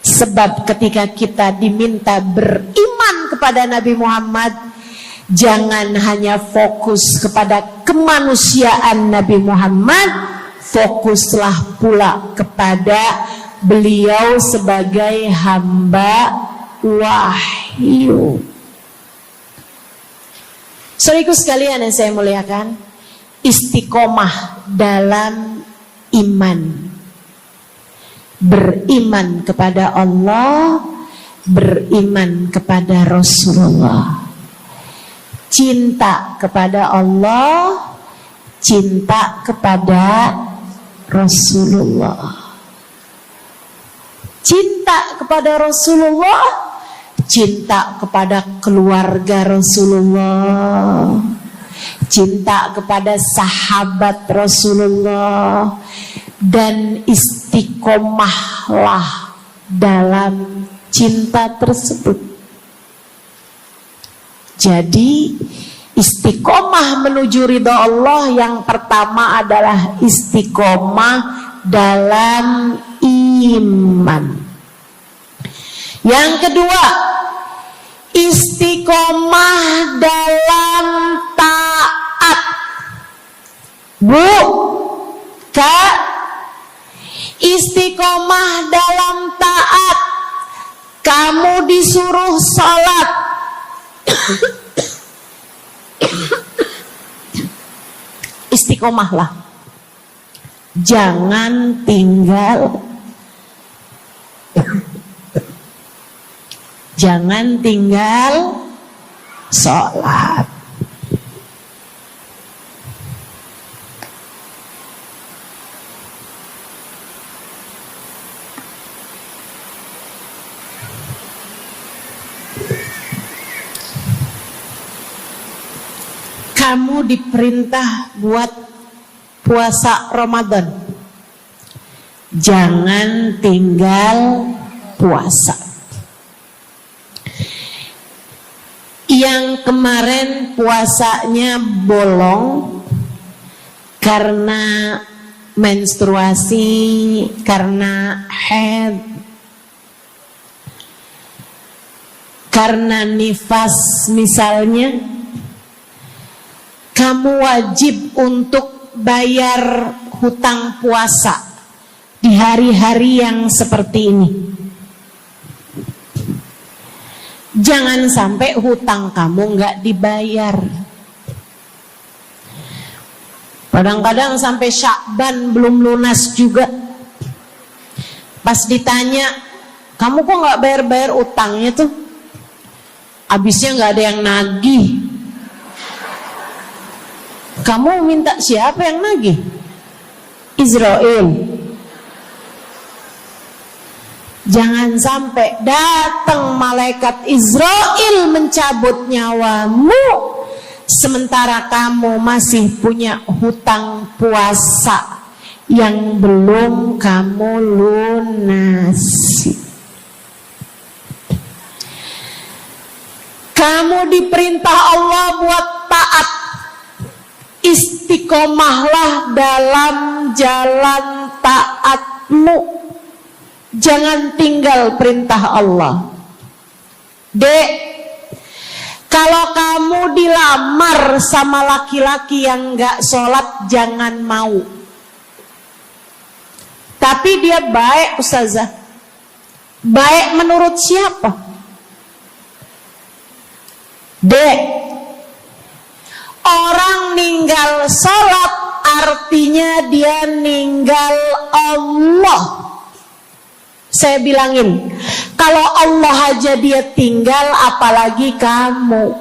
Sebab ketika kita diminta beriman kepada Nabi Muhammad, jangan hanya fokus kepada kemanusiaan Nabi Muhammad, fokuslah pula kepada beliau sebagai hamba wahyu. Saudaraku sekalian yang saya muliakan, istiqomah dalam iman. Beriman kepada Allah, beriman kepada Rasulullah. Cinta kepada Allah, cinta kepada Rasulullah. Cinta kepada Rasulullah, cinta kepada keluarga Rasulullah, cinta kepada sahabat Rasulullah, dan istiqomahlah dalam cinta tersebut. Jadi istiqomah menuju ridha Allah yang pertama adalah istiqomah dalam iman. Yang kedua, istiqomah dalam taat. Bu, Kak, istiqomah dalam taat. Kamu disuruh sholat, istiqomahlah. Jangan tinggal sholat. Kamu diperintah buat puasa Ramadan. Jangan tinggal puasa. Yang kemarin puasanya bolong karena menstruasi, karena haid, karena nifas misalnya, kamu wajib untuk bayar hutang puasa di hari-hari yang seperti ini. Jangan sampai hutang kamu nggak dibayar. Kadang-kadang sampai Syakban belum lunas juga. Pas ditanya, kamu kok nggak bayar-bayar utangnya tuh? Abisnya nggak ada yang nagih. Kamu minta siapa yang nagih? Israel. Jangan sampai datang malaikat Israel mencabut nyawamu, sementara kamu masih punya hutang puasa yang belum kamu lunasi. Kamu diperintah Allah buat taat. Istiqomahlah dalam jalan taatmu. Jangan tinggal perintah Allah. Dek, kalau kamu dilamar sama laki-laki yang gak sholat, jangan mau. Tapi dia baik, Ustazah. Baik menurut siapa? Dek, orang ninggal sholat artinya dia ninggal Allah. Saya bilangin, kalau Allah aja dia tinggal, apalagi kamu.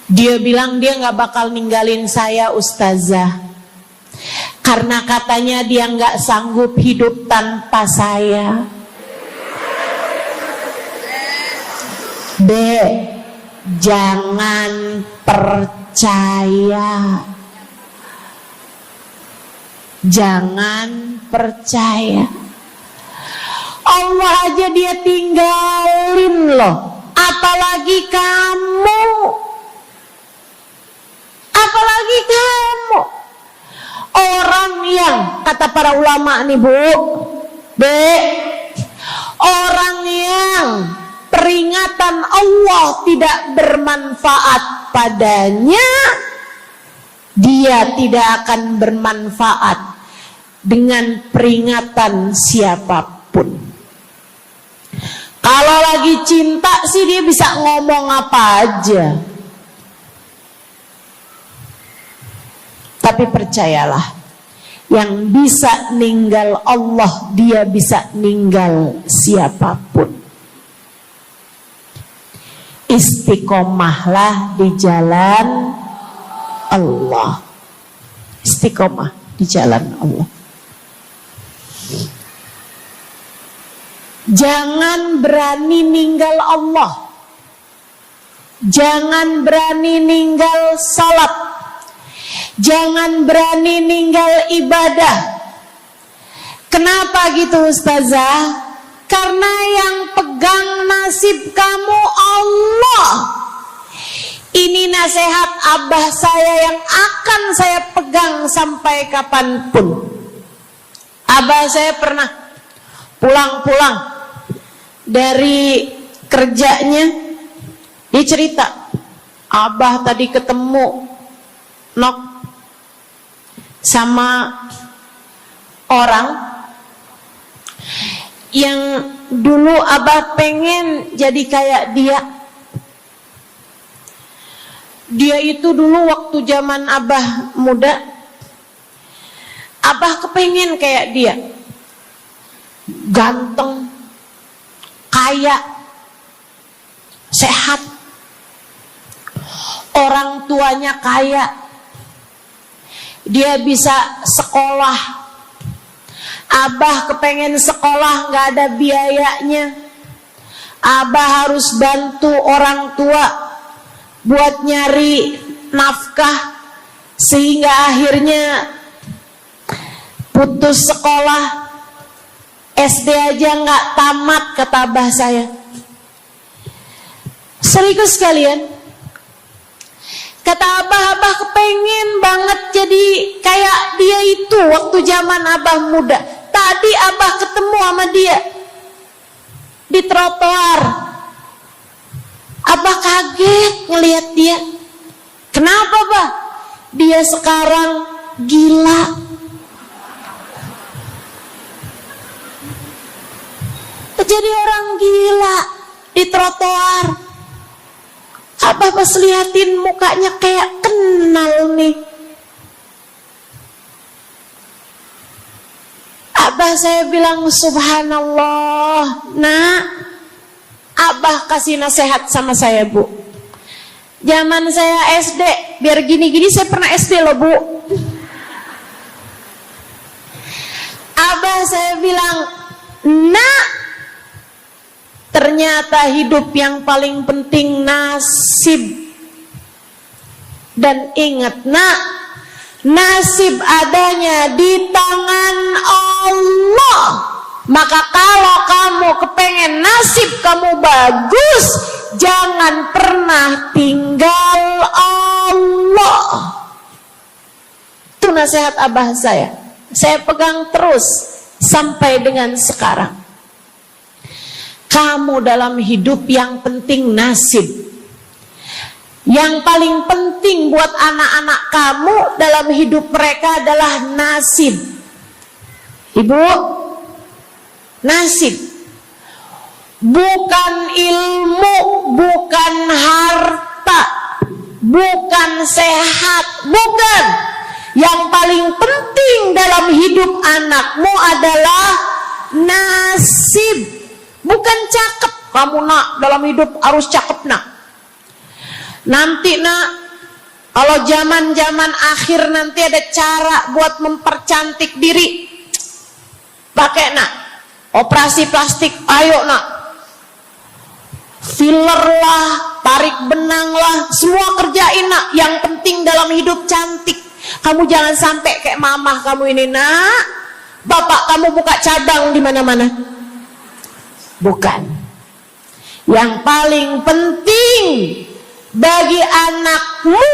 Dia bilang dia gak bakal ninggalin saya, Ustazah, karena katanya dia gak sanggup hidup tanpa saya. Dek, jangan percaya. Jangan percaya. Allah aja dia tinggalin loh, apalagi kamu. Apalagi kamu. Orang yang, kata para ulama nih Bu, orang yang peringatan Allah tidak bermanfaat padanya, dia tidak akan bermanfaat dengan peringatan siapapun. Kalau lagi cinta sih dia bisa ngomong apa aja. Tapi percayalah, yang bisa ninggal Allah, dia bisa ninggal siapapun. Istiqomahlah di jalan Allah. Istiqomah di jalan Allah. Jangan berani ninggal Allah. Jangan berani ninggal salat. Jangan berani ninggal ibadah. Kenapa gitu Ustazah? Karena yang pegang nasib kamu Allah. Ini nasihat abah saya yang akan saya pegang sampai kapanpun. Abah saya pernah pulang-pulang dari kerjanya, dia cerita, abah tadi ketemu sama orang yang dulu abah pengen jadi kayak dia. Dia itu dulu waktu zaman abah muda, abah kepengen kayak dia. Ganteng, kaya, sehat, orang tuanya kaya, dia bisa sekolah. Abah kepengen sekolah, gak ada biayanya. Abah harus bantu orang tua buat nyari nafkah, sehingga akhirnya putus sekolah. SD aja gak tamat, kata abah saya. Serius kalian? Kata abah kepengen banget jadi kayak dia itu waktu zaman abah muda. Tadi abah ketemu sama dia di trotoar. Abah kaget ngelihat dia. Kenapa, Bah? Dia sekarang gila. Jadi orang gila di trotoar. Abah pas liatin mukanya kayak kenal nih. Abah saya bilang subhanallah. Nak, abah kasih nasihat sama saya, Bu. Zaman saya SD, biar gini-gini saya pernah SD loh, Bu. Abah saya bilang, nak, ternyata hidup yang paling penting nasib. Dan ingat nak, nasib adanya di tangan Allah. Maka kalau kamu kepengen nasib kamu bagus, jangan pernah tinggal Allah. Itu nasihat abah saya pegang terus sampai dengan sekarang. Kamu dalam hidup yang penting nasib. Yang paling penting buat anak-anak kamu dalam hidup mereka adalah nasib. Ibu, nasib. Bukan ilmu, bukan harta, bukan sehat, bukan. Yang paling penting dalam hidup anakmu adalah nasib. Bukan cakep. Kamu nak dalam hidup harus cakep nak. Nanti nak, kalau zaman-zaman akhir nanti ada cara buat mempercantik diri. Pakai nak, operasi plastik, ayo nak. Filler lah, tarik benang lah, semua kerjain nak. Yang penting dalam hidup cantik. Kamu jangan sampai kayak mamah kamu ini nak. Bapak kamu buka cabang di mana-mana. Bukan. Yang paling penting bagi anakmu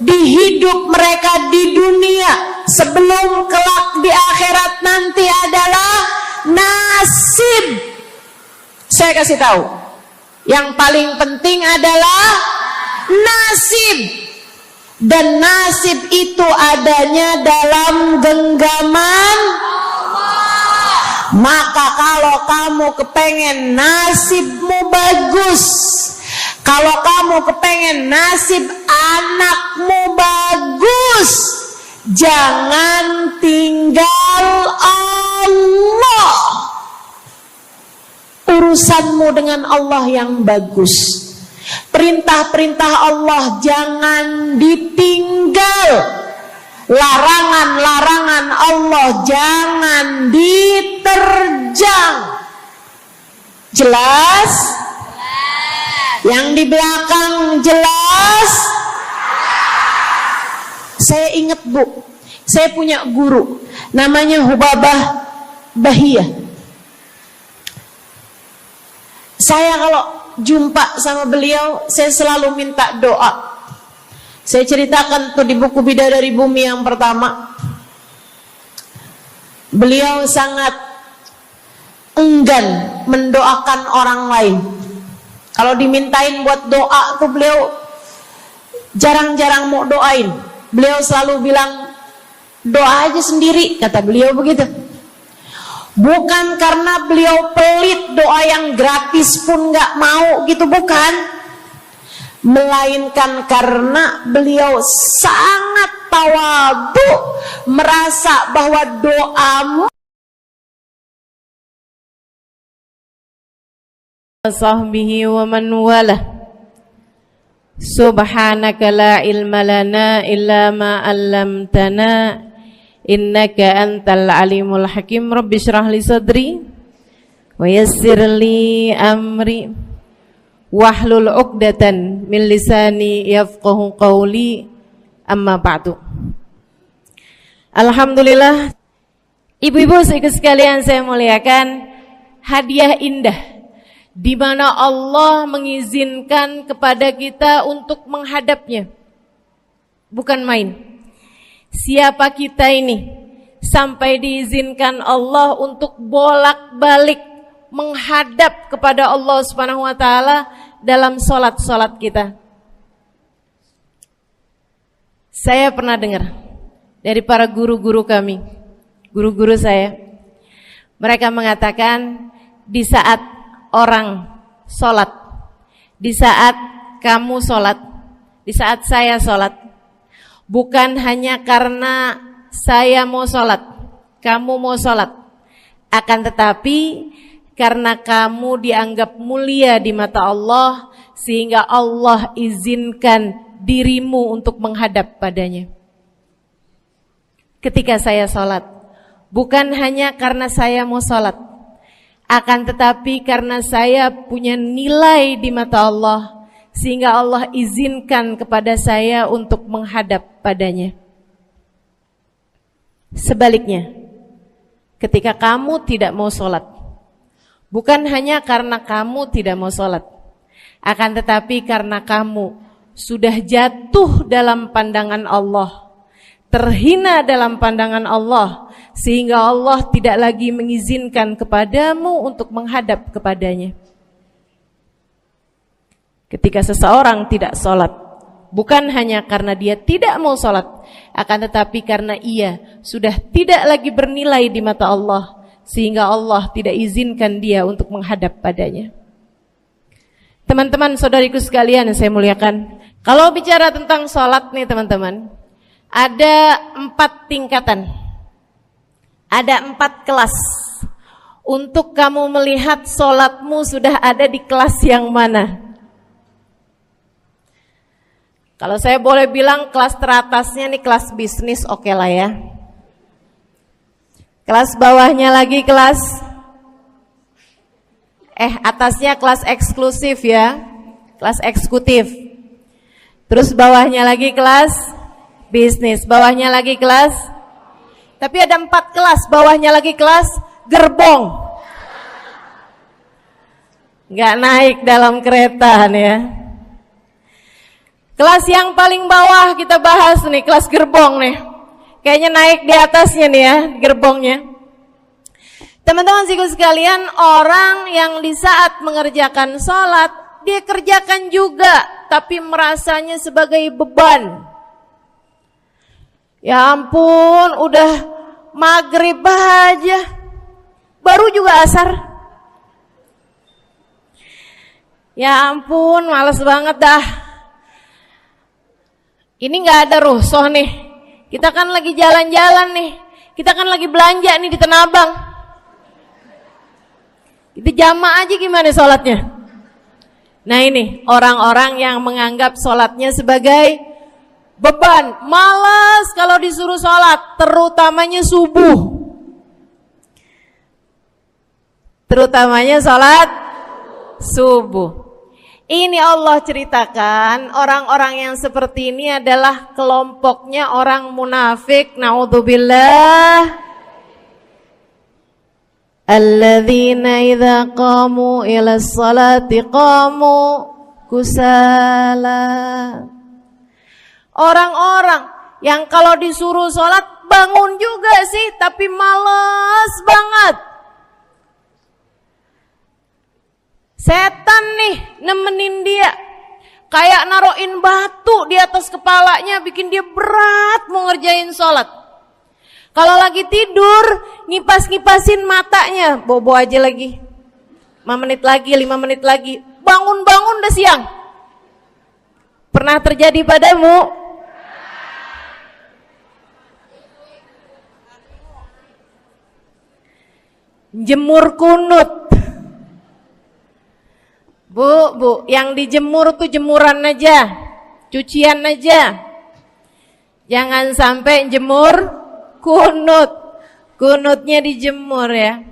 di hidup mereka di dunia sebelum kelak di akhirat nanti adalah nasib. Saya kasih tahu, yang paling penting adalah nasib. Dan nasib itu adanya dalam genggaman. Maka kalau kamu kepengen nasibmu bagus, kalau kamu kepengen nasib anakmu bagus, Jangan tinggal Allah. Urusanmu dengan Allah yang bagus. Perintah-perintah Allah jangan ditinggal. Larangan-larangan Allah jangan diterjang. Jelas? Yang di belakang jelas? Saya ingat Bu, saya punya guru namanya Hubabah Bahiyah. Saya kalau jumpa sama beliau, saya selalu minta doa. Saya ceritakan tuh di buku Bidadari Bumi yang pertama. Beliau sangat enggan mendoakan orang lain. Kalau dimintain buat doa tuh beliau jarang-jarang mau doain. Beliau selalu bilang, doa aja sendiri, kata beliau begitu. Bukan karena beliau pelit, doa yang gratis pun gak mau gitu, bukan. Melainkan karena beliau sangat tawadhu, merasa bahwa doamu sahbihi wa man walah. Subhanaka la ilma lana illa ma 'allamtana innaka antal alimul hakim. Rabbi shrah li sadri wa yassir li amri wahlul 'uqdatan min lisani yafqahu qawli. Amma ba'du. Alhamdulillah, ibu-ibu sekalian saya muliakan, hadiah indah di mana Allah mengizinkan kepada kita untuk menghadapnya. Bukan main. Siapa kita ini sampai diizinkan Allah untuk bolak-balik menghadap kepada Allah Subhanahu wa taala dalam salat-salat kita. Saya pernah dengar dari para guru-guru kami, guru-guru saya. Mereka mengatakan di saat orang sholat, di saat kamu sholat, di saat saya sholat, bukan hanya karena saya mau sholat, kamu mau sholat, akan tetapi karena kamu dianggap mulia di mata Allah, sehingga Allah izinkan dirimu untuk menghadap padanya. Ketika saya sholat, bukan hanya karena saya mau sholat, akan tetapi karena saya punya nilai di mata Allah, sehingga Allah izinkan kepada saya untuk menghadap padanya. Sebaliknya, ketika kamu tidak mau sholat, bukan hanya karena kamu tidak mau sholat, akan tetapi karena kamu sudah jatuh dalam pandangan Allah, terhina dalam pandangan Allah, sehingga Allah tidak lagi mengizinkan kepadamu untuk menghadap kepadanya. Ketika seseorang tidak sholat, bukan hanya karena dia tidak mau sholat, akan tetapi karena ia sudah tidak lagi bernilai di mata Allah, sehingga Allah tidak izinkan dia untuk menghadap padanya. Teman-teman, saudariku sekalian yang saya muliakan, kalau bicara tentang sholat nih teman-teman, ada 4 tingkatan, ada 4 kelas. Untuk kamu melihat sholatmu sudah ada di kelas yang mana. Kalau saya boleh bilang kelas teratasnya nih kelas bisnis, oke lah ya. Kelas bawahnya lagi kelas atasnya kelas eksklusif ya, kelas eksekutif. Terus bawahnya lagi kelas bisnis, bawahnya lagi kelas, tapi ada 4 kelas, bawahnya lagi kelas gerbong. Nggak naik dalam kereta nih ya. Kelas yang paling bawah kita bahas nih, kelas gerbong nih. Kayaknya naik di atasnya nih ya, gerbongnya. Teman-teman sekalian, orang yang di saat mengerjakan sholat, dia kerjakan juga, tapi merasanya sebagai beban. Ya ampun, udah maghrib aja, baru juga asar. Ya ampun, males banget dah. Ini gak ada rusuh nih, Kita kan lagi jalan-jalan nih, kita kan lagi belanja nih di Tanah Abang. Itu jamaah aja gimana sholatnya? Nah ini orang-orang yang menganggap sholatnya sebagai beban, malas kalau disuruh sholat, terutamanya subuh. Terutamanya sholat subuh. Ini Allah ceritakan orang-orang yang seperti ini adalah kelompoknya orang munafik. Naudzubillah. Alladzina idza qamu ila sholati qamu kusala. Orang-orang yang kalau disuruh sholat bangun juga sih, tapi malas banget. Setan nih nemenin dia, kayak naroin batu di atas kepalanya, bikin dia berat mau ngerjain sholat. Kalau lagi tidur, ngipas-ngipasin matanya, bobo aja lagi. 5 menit lagi, 5 menit lagi, bangun-bangun udah siang. Pernah terjadi padamu? Jemur kunut. Bu, yang dijemur tuh jemuran aja, cucian aja. Jangan sampai jemur kunut. Kunutnya dijemur ya.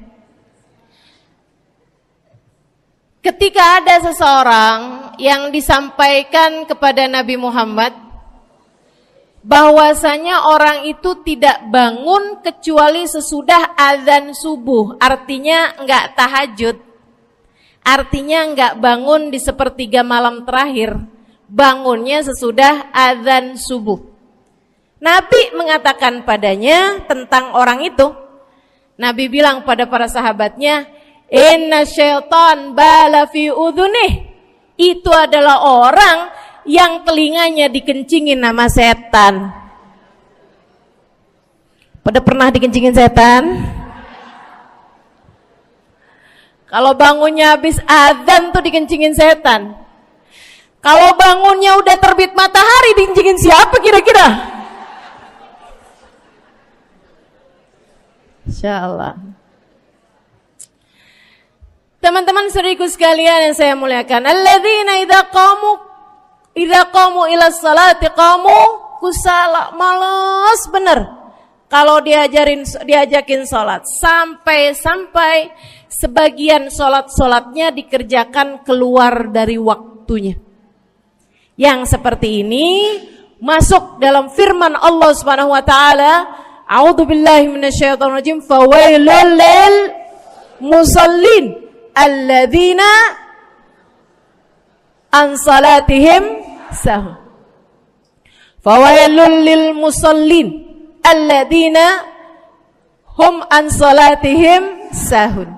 Ketika ada seseorang yang disampaikan kepada Nabi Muhammad bahwasanya orang itu tidak bangun kecuali sesudah azan subuh, artinya enggak tahajud. Artinya enggak bangun di sepertiga malam terakhir, bangunnya sesudah azan subuh. Nabi mengatakan padanya tentang orang itu. Nabi bilang pada para sahabatnya, inna syaitan bala fi udhunih. Itu adalah orang yang telinganya dikencingin sama setan. Pada pernah dikencingin setan? Kalau bangunnya habis azan tuh dikencingin setan. Kalau bangunnya udah terbit matahari dikencingin siapa kira-kira? Insyaallah. Teman-teman saudariku sekalian yang saya muliakan, alladzina idza qamu ila sholati qamu kusala, malas bener. Kalau diajakin sholat, sampai sebagian sholatnya dikerjakan keluar dari waktunya. Yang seperti ini masuk dalam firman Allah Subhanahu wa taala, a'udzubillahi minasyaitonir rajim, fawailul lil musallin alladzina an salatihim sahun. Fawailul lil musallin alladzina hum an salatihim sahun.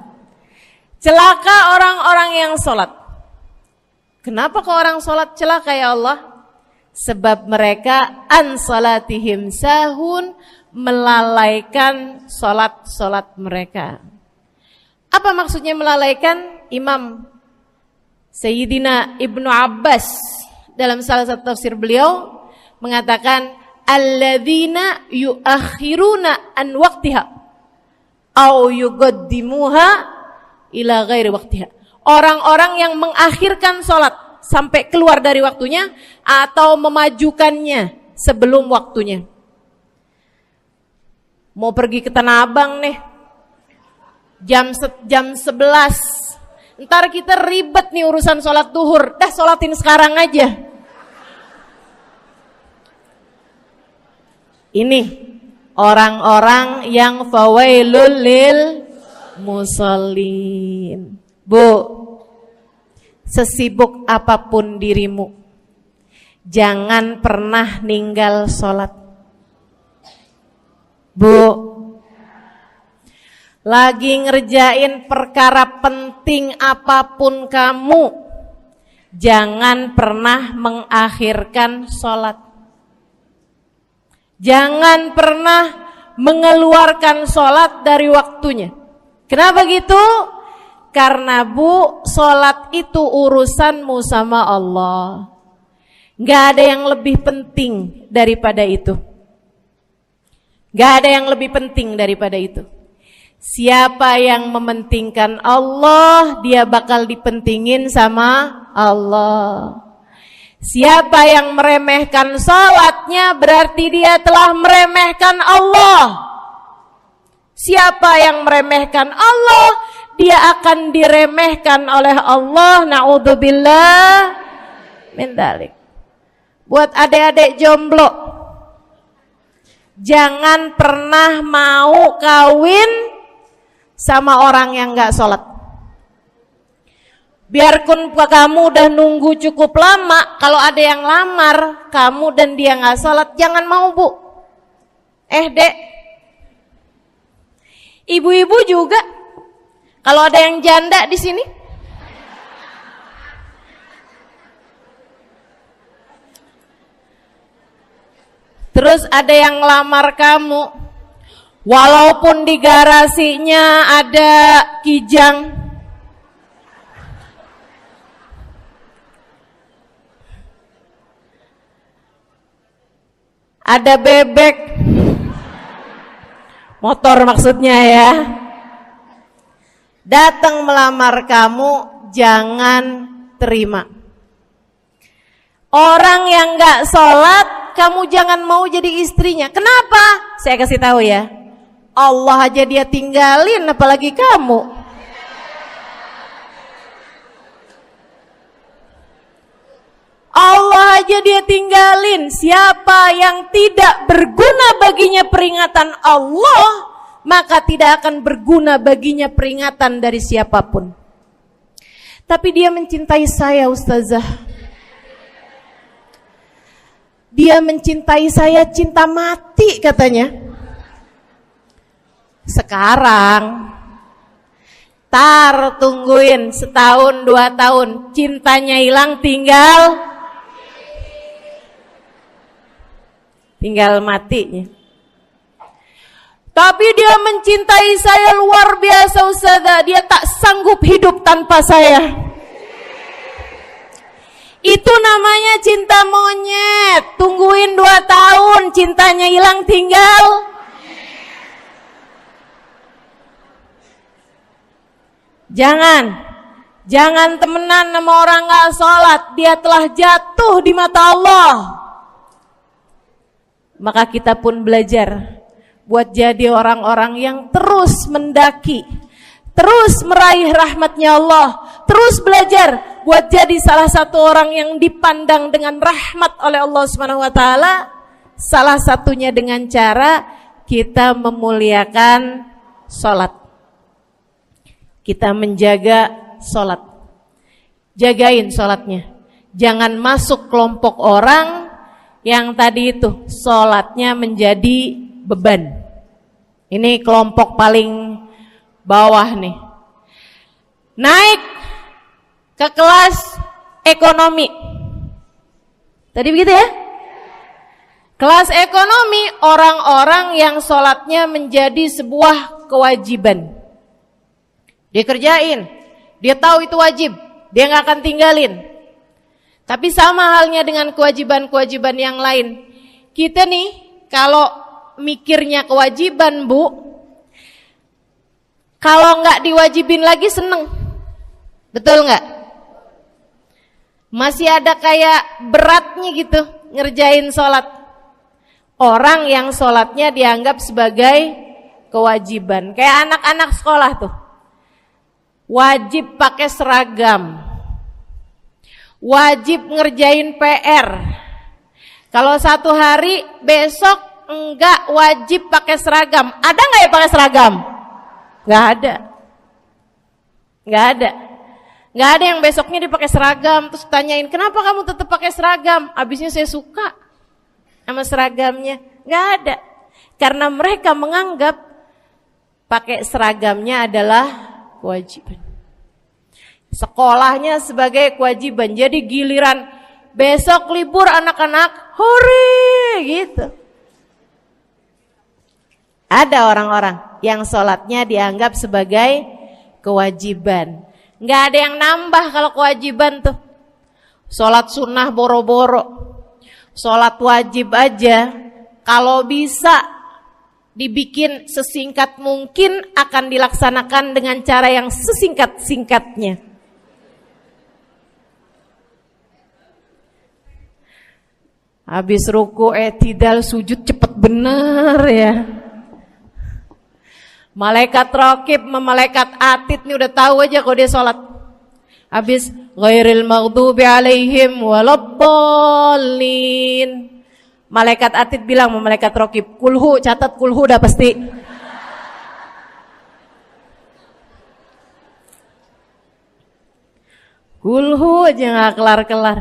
Celaka orang-orang yang sholat. Kenapa kok orang sholat celaka ya Allah? Sebab mereka an salatihim sahun, melalaikan sholat mereka. Apa maksudnya melalaikan? Imam Sayyidina Ibnu Abbas dalam salah satu tafsir beliau mengatakan, alladzina yuakhiruna an waqtiha au yuqaddimuha ila ghairi waqtiha. Orang-orang yang mengakhirkan sholat sampai keluar dari waktunya atau memajukannya sebelum waktunya. Mau pergi ke Tanah Abang nih, jam 11. Ntar kita ribet nih urusan sholat duhur. Dah sholatin sekarang aja. Ini orang-orang yang fawailul lil musallin. Bu, sesibuk apapun dirimu, jangan pernah ninggal sholat. Bu, lagi ngerjain perkara penting apapun kamu, jangan pernah mengakhirkan sholat. Jangan pernah mengeluarkan sholat dari waktunya. Kenapa gitu? Karena bu, sholat itu urusanmu sama Allah. Gak ada yang lebih penting daripada itu. Gak ada yang lebih penting daripada itu. Siapa yang mementingkan Allah, dia bakal dipentingin sama Allah. Siapa yang meremehkan salatnya, berarti dia telah meremehkan Allah. Siapa yang meremehkan Allah, dia akan diremehkan oleh Allah. Na'udzubillah min dzalik. Buat adik-adik jomblo, jangan pernah mau kawin sama orang yang gak sholat. Biarpun kamu udah nunggu cukup lama, kalau ada yang lamar kamu dan dia gak sholat, jangan mau, Bu. Dek, ibu-ibu juga, kalau ada yang janda di sini, terus ada yang lamar kamu, walaupun di garasinya ada kijang, ada bebek, motor maksudnya ya, datang melamar kamu, jangan terima. Orang yang gak sholat, kamu jangan mau jadi istrinya. Kenapa? Saya kasih tahu ya, Allah aja dia tinggalin, apalagi kamu. Allah aja dia tinggalin. Siapa yang tidak berguna baginya peringatan Allah, maka tidak akan berguna baginya peringatan dari siapapun. Tapi dia mencintai saya, Ustazah. Dia mencintai saya cinta mati katanya. Sekarang tungguin setahun 2 tahun, cintanya hilang, tinggal matinya. Tapi dia mencintai saya luar biasa, Ustazah. Dia tak sanggup hidup tanpa saya. Itu namanya cinta monyet. Tungguin 2 tahun, cintanya hilang, tinggal. Jangan temenan sama orang gak sholat. Dia telah jatuh di mata Allah. Maka kita pun belajar buat jadi orang-orang yang terus mendaki, terus meraih rahmatnya Allah, terus belajar buat jadi salah satu orang yang dipandang dengan rahmat oleh Allah Subhanahu wa taala. Salah satunya dengan cara kita memuliakan sholat, kita menjaga sholat. Jagain sholatnya, jangan masuk kelompok orang yang tadi itu sholatnya menjadi beban. Ini kelompok paling bawah nih. Naik ke kelas ekonomi. Tadi begitu ya? Kelas ekonomi, orang-orang yang sholatnya menjadi sebuah kewajiban. Dia kerjain, dia tahu itu wajib, dia gak akan tinggalin. Tapi sama halnya dengan kewajiban-kewajiban yang lain. Kita nih kalau mikirnya kewajiban, Bu, kalau nggak diwajibin lagi seneng. Betul nggak? Masih ada kayak beratnya gitu ngerjain sholat. Orang yang sholatnya dianggap sebagai kewajiban. Kayak anak-anak sekolah tuh, wajib pakai seragam, wajib ngerjain PR. Kalau 1 hari, besok enggak wajib pakai seragam. Ada enggak ya pakai seragam? Enggak ada. Enggak ada. Enggak ada yang besoknya dipakai seragam. Terus tanyain, kenapa kamu tetap pakai seragam? Abisnya saya suka sama seragamnya. Enggak ada. Karena mereka menganggap pakai seragamnya adalah kewajiban. Sekolahnya sebagai kewajiban. Jadi giliran besok libur anak-anak, hore gitu. Ada orang-orang yang sholatnya dianggap sebagai kewajiban. Nggak ada yang nambah kalau kewajiban tuh. Sholat sunnah boro-boro, sholat wajib aja. Kalau bisa dibikin sesingkat mungkin, akan dilaksanakan dengan cara yang sesingkat-singkatnya. Habis ruku, i'tidal, sujud cepet bener ya. Malaikat raqib sama malaikat atid nih udah tahu aja kalau dia sholat. Habis ghairil maghdubi alaihim waladdallin. Malaikat atid bilang sama malaikat raqib, kulhu, catat kulhu udah pasti. Kulhu aja gak kelar-kelar.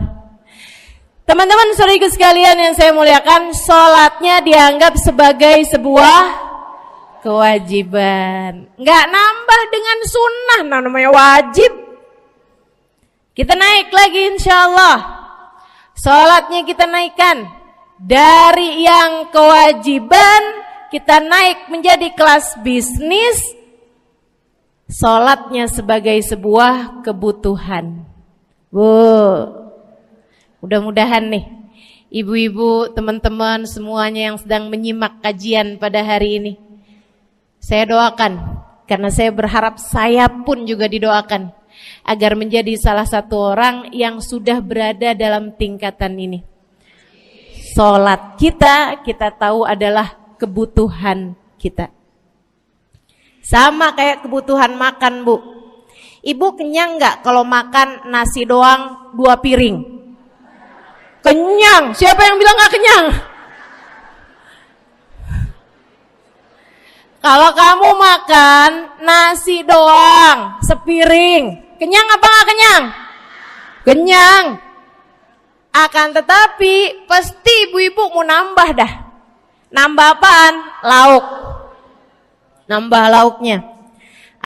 Teman-teman saudariku sekalian yang saya muliakan, sholatnya dianggap sebagai sebuah kewajiban. Nggak nambah dengan sunnah, namanya wajib. Kita naik lagi insya Allah. Sholatnya kita naikkan. Dari yang kewajiban, kita naik menjadi kelas bisnis. Sholatnya sebagai sebuah kebutuhan. Mudah-mudahan nih, ibu-ibu, teman-teman semuanya yang sedang menyimak kajian pada hari ini, saya doakan, karena saya berharap saya pun juga didoakan, agar menjadi salah satu orang yang sudah berada dalam tingkatan ini. Sholat kita tahu adalah kebutuhan kita. Sama kayak kebutuhan makan, Bu. Ibu kenyang gak kalau makan nasi doang 2 piring? Kenyang. Siapa yang bilang gak kenyang? Kalau kamu makan nasi doang sepiring, kenyang apa gak kenyang? Kenyang. Akan tetapi pasti ibu-ibu mau nambah dah. Nambah apaan? Lauk. Nambah lauknya.